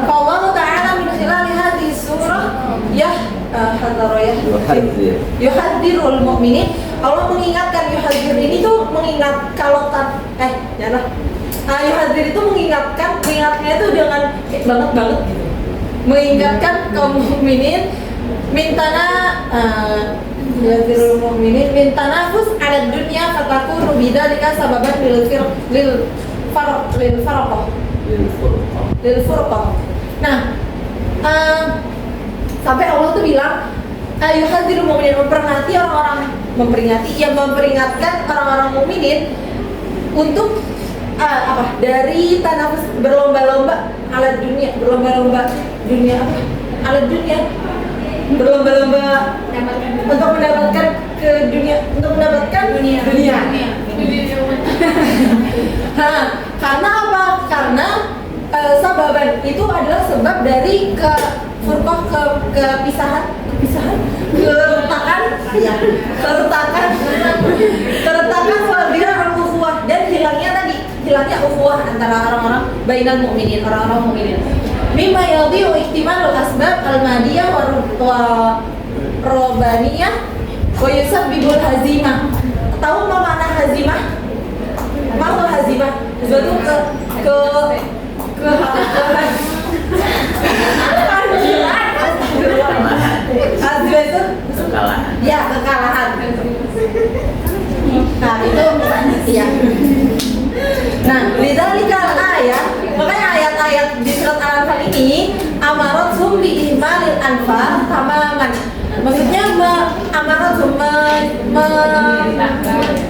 Allah Ta'ala min khilali hadhihi surah yuhadzirul mu'minin. Allah mengingatkan, yuhadzir ini tuh mengingat yuhadzir itu mengingatnya itu dengan banget gitu. Mengingatkan kaum mukminin yuhadzirul mu'minin min tanafus 'ala dunya fatakunu bidzalika sababan lil furqah. Nah, sampai Allah tuh bilang yuhadzirul mu'minin, memperingatkan orang-orang mukminin untuk dari tanafus, berlomba-lomba alat dunia, berlomba-lomba untuk mendapatkan dunia. Karena apa? Karena sababan itu adalah sebab dari keretakan wadiran ukhuwah, dan hilangnya ukhuwah antara orang-orang bainal mukminin, orang-orang mukminin. Mimma yadhi'u ihtimalul asbab al-madiyah wa robaniyah wa yusabbibul hazimah. Tahu apa makna hazimah? Makna hazimah itu hazimah itu kekalahan. Ya, kekalahan. Nah, itu ya. Nah, lidzalikal ayat, makanya ayat-ayat di surat Al-Anfal ini amarathum bi ihmalil anfal tamaman. Maksudnya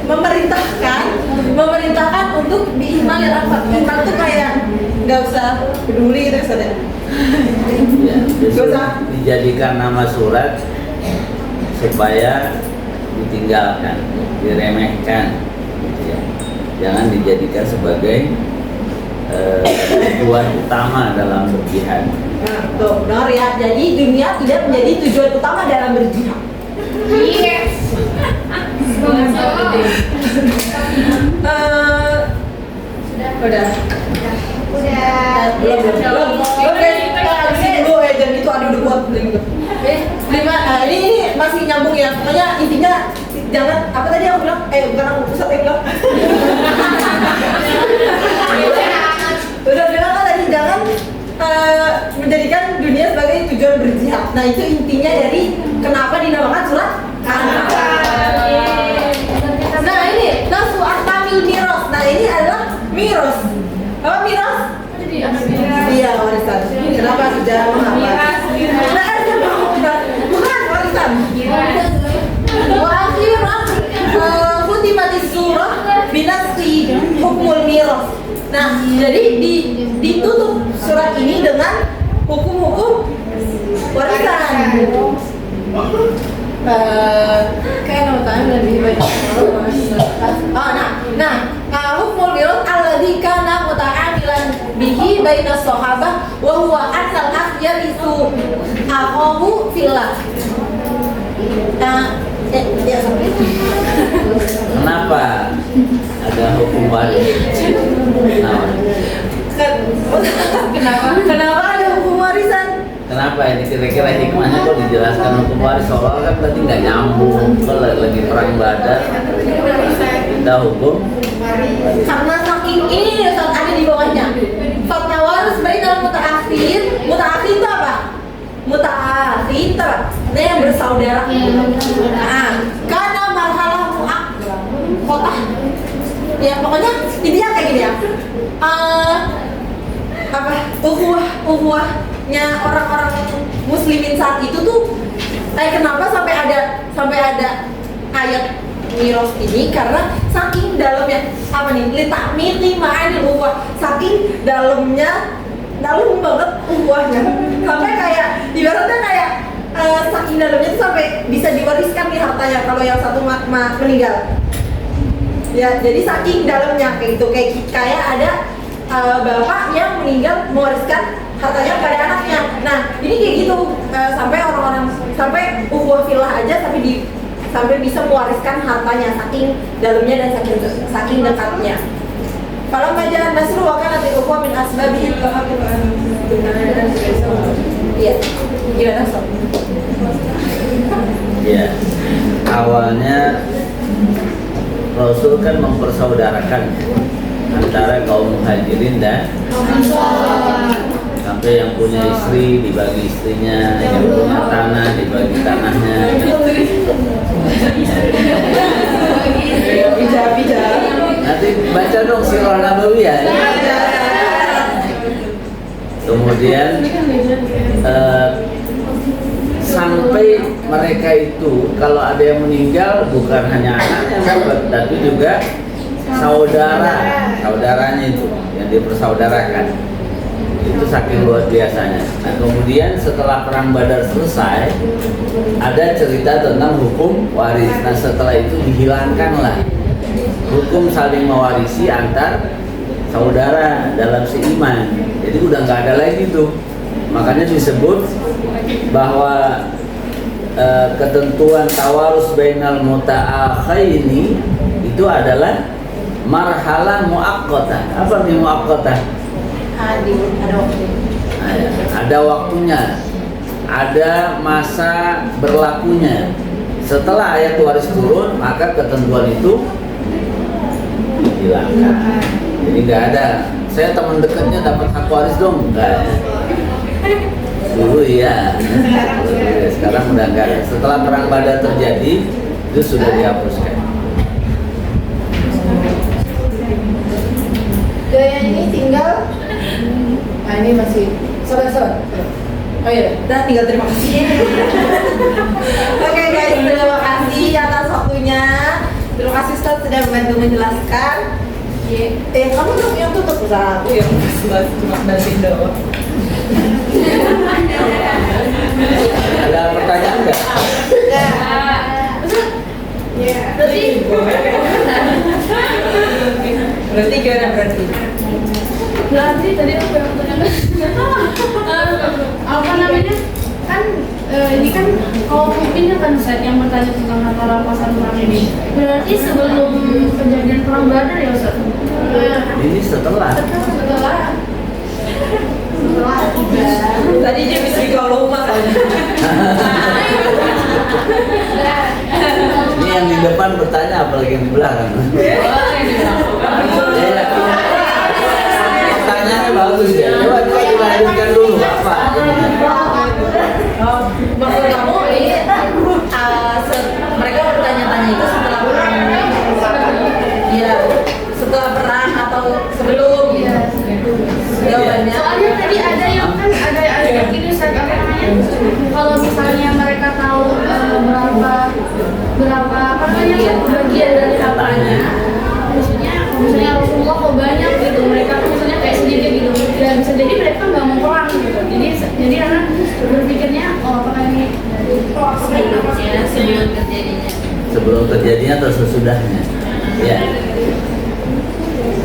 memerintahkan untuk bi ihmalil anfal. Kita tuh kayak nggak usah peduli gitu saja. Ya, dijadikan nama surat supaya ditinggalkan, diremehkan, ya. Jangan dijadikan sebagai tujuan utama dalam berjihad. Nah, tuh benar ya. Jadi dunia tidak menjadi tujuan utama dalam berjihad. Yes. Udah. Belum dulu dan itu aduh buat belum. Ini masih nyambung ya. Pokoknya intinya jangan apa tadi aku bilang? Bukan aku, Ustaz yang bilang. Udah bilang kan tadi jangan menjadikan dunia sebagai tujuan berjihad. Nah itu intinya dari kenapa dinamakan surat An-Anfal. Nah ini nasu ahkamil miros. Nah ini adalah miros. Apa miros? Iya, warisan. Kenapa sejarah menghafal? Bukan warisan. Wa akhiran khutimatis surah binasi hukmul miros. Nah, jadi ditutup surat ini dengan hukum-hukum warisan. Kayak namanya lebih banyak. Hukmul miros alladzi kana muta'amilan bihi bainas sahabah wa huwa asal akhyar itu aqahu fillah. Kenapa ada hukum waris? Kenapa ada hukum warisan? Kenapa ini kira-kira hikmahnya kok dijelaskan hukum waris? Soalnya kan berarti nggak nyambung. Kalau lagi perang Badar kita hukum Karena saking ini saat ada di bawahnya. Fatwa waris bainal muta'akhir. Muta'akhir itu apa? Muta'akhir itu apa? Nah yang bersaudara. Karena marhalah mu'ak kota. Ya pokoknya intinya kayak gini ya. Ukhuwahnya orang-orang muslimin saat itu tuh kenapa sampai ada ayat miros ini, karena saking dalamnya litakmili ma'anil ukhuwah, saking dalam banget ukhuwahnya, sampai kayak ibaratnya kayak saking dalamnya tuh sampai bisa diwariskan nih hartanya kalau yang satu meninggal. Ya, jadi saking dalamnya kayak gitu, kayak ada bapak yang meninggal mewariskan hartanya pada anaknya. Nah, ini kayak gitu sampai orang-orang sampai ukhuwah fillah aja sampai bisa mewariskan hartanya saking dalamnya dan saking dekatnya. Kalau baca Nasru akan nanti ukhuwah min asbabihi iya, gimana Sob? Ya, awalnya Rasul kan mempersaudarakan antara kaum muhajirin dan sampai yang punya istri dibagi istrinya, yang punya tanah dibagi tanahnya. Nanti baca dong Sirah Nabawiyah. Kemudian sampai mereka itu kalau ada yang meninggal bukan hanya anaknya dapat, tapi juga saudaranya itu yang dipersaudarakan. Itu saking luar biasanya. Nah, kemudian setelah perang Badar selesai, ada cerita tentang hukum waris. Nah, setelah itu dihilangkanlah hukum saling mewarisi antar saudara dalam seiman. Jadi udah nggak ada lagi tuh. Makanya disebut bahwa ketentuan tawarus bainal muta'akhaini itu adalah marhalah muaqqatah. Apa nih muaqqatah? Ada waktunya, ada masa berlakunya. Setelah ayat waris turun, maka ketentuan itu dihilangkan. Jadi nggak ada. Saya teman dekatnya dapat hak waris dong, enggak. Dulu iya. Sekarang udah enggak ada. Setelah perang Badar terjadi, itu sudah dihapuskan. Gaya ini tinggal. Nah ini masih sobat. Oh iya, Udah tinggal terima kasih. Oke guys, terima kasih atas waktunya. Terima kasih Ustaz sudah membantu menjelaskan. Kamu dong yang tutup usaha aku yang cuma bantuin doang. Ada pertanyaan nggak? Berarti gimana berarti? Berarti tadi aku yang tanya apa namanya kan ini kan kalau mungkin kan Ustaz yang bertanya tentang harta rampasan perang ini berarti sebelum kejadian perang Badar ya Ustaz? Ini setelah. Tadi dia bisa kalau rumah soalnya. Ini yang di depan bertanya, apalagi yang di belakang. Pertanyaannya bagus ya. Coba dilanjutkan dulu apa? Maksud kamu ini mereka bertanya-tanya itu setelah perang? Iya, setelah perang atau sebelum? Iya. Jawabannya. Soalnya tadi ada yang kan ada gini Ustaz apa namanya kalau misalnya mereka tahu berapa apa namanya bagian dari hartanya maksudnya Rasulullah kok banyak gitu mereka maksudnya kayak sedikit gitu ya bisa jadi mereka nggak mau perang gitu jadi anak berpikirnya apakah ini Sebelum terjadinya atau sesudahnya? Ya.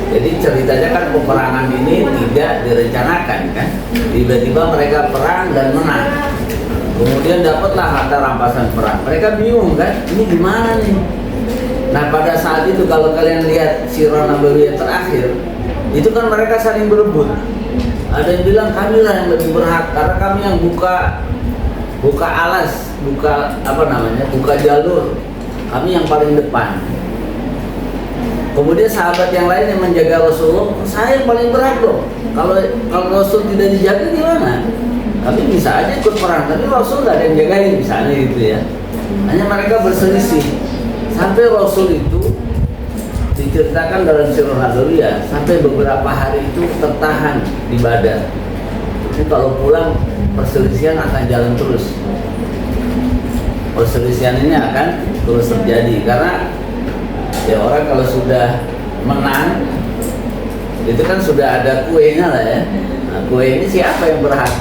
Jadi ceritanya kan peperangan ini tidak direncanakan kan, tiba-tiba mereka perang dan menang. Kemudian dapatlah harta rampasan perang. Mereka bingung kan, ini gimana nih? Nah pada saat itu kalau kalian lihat Sirah Nabawiyah terakhir, itu kan mereka saling berebut. Ada yang bilang kamilah yang lebih berhak karena kami yang buka alas, buka jalur. Kami yang paling depan. Kemudian sahabat yang lain yang menjaga Rasulullah, saya yang paling berat loh. Kalau Rasul tidak dijaga gimana? Kami bisa aja ikut perang, tapi Rasul nggak ada yang jagain misalnya gitu ya. Hanya mereka berselisih. Sampai Rasul itu diceritakan dalam Sirah Nabawiyah sampai beberapa hari itu tertahan di Badar. Jadi kalau pulang perselisihan akan jalan terus. Perselisihan ini akan terus terjadi karena ya orang kalau sudah menang itu kan sudah ada kuenya lah ya. Nah, kue ini siapa yang berhak?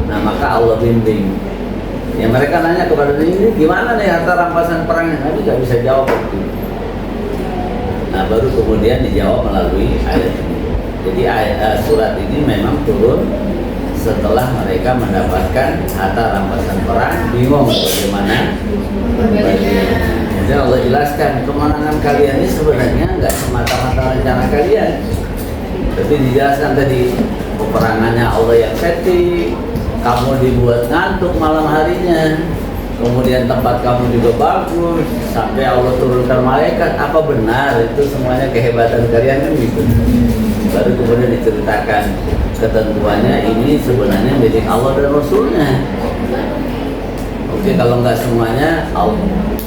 Nah maka Allah bimbing. Ya mereka nanya kepada ini gimana nih harta rampasan perangnya? Nabi nggak bisa jawab itu. Nah, baru kemudian dijawab melalui ayat ini. Jadi surat ini memang turun setelah mereka mendapatkan harta rampasan perang, bingung bagaimana baginya. Jadi Allah jelaskan kemenangan kalian ini sebenarnya nggak semata-mata rencana kalian, tapi dijelaskan tadi peperangannya Allah yang setting, kamu dibuat ngantuk malam harinya, kemudian tempat kamu juga bagus, sampai Allah turunkan malaikat. Apa benar itu semuanya kehebatan kalian kan gitu? Baru kemudian diceritakan ketentuannya ini sebenarnya milik Allah dan Rasulnya. Oke, kalau nggak semuanya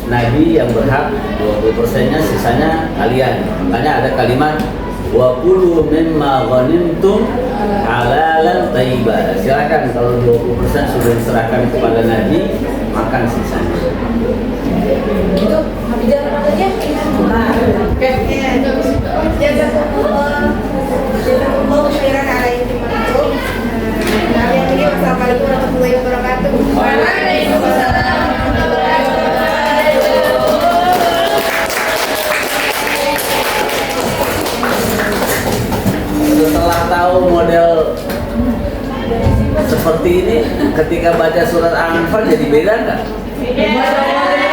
Nabi yang berhak 20%-nya, sisanya kalian. Makanya ada kalimat wa kulu mimma ghanimtum halalan thayyiban. Silakan kalau 20% sudah diserahkan kepada Nabi, makan sisanya. Gitu, habis jalan aja. Nah, oke. Jazakumullah khairan alaikum. Nah, yang ini wassalamualaikum warahmatullahi wabarakatuh. Waalaikumsalam warahmatullahi wabarakatuh. Setelah tahu model seperti ini, ketika baca surat Al-Anfal jadi beda nggak? Iya.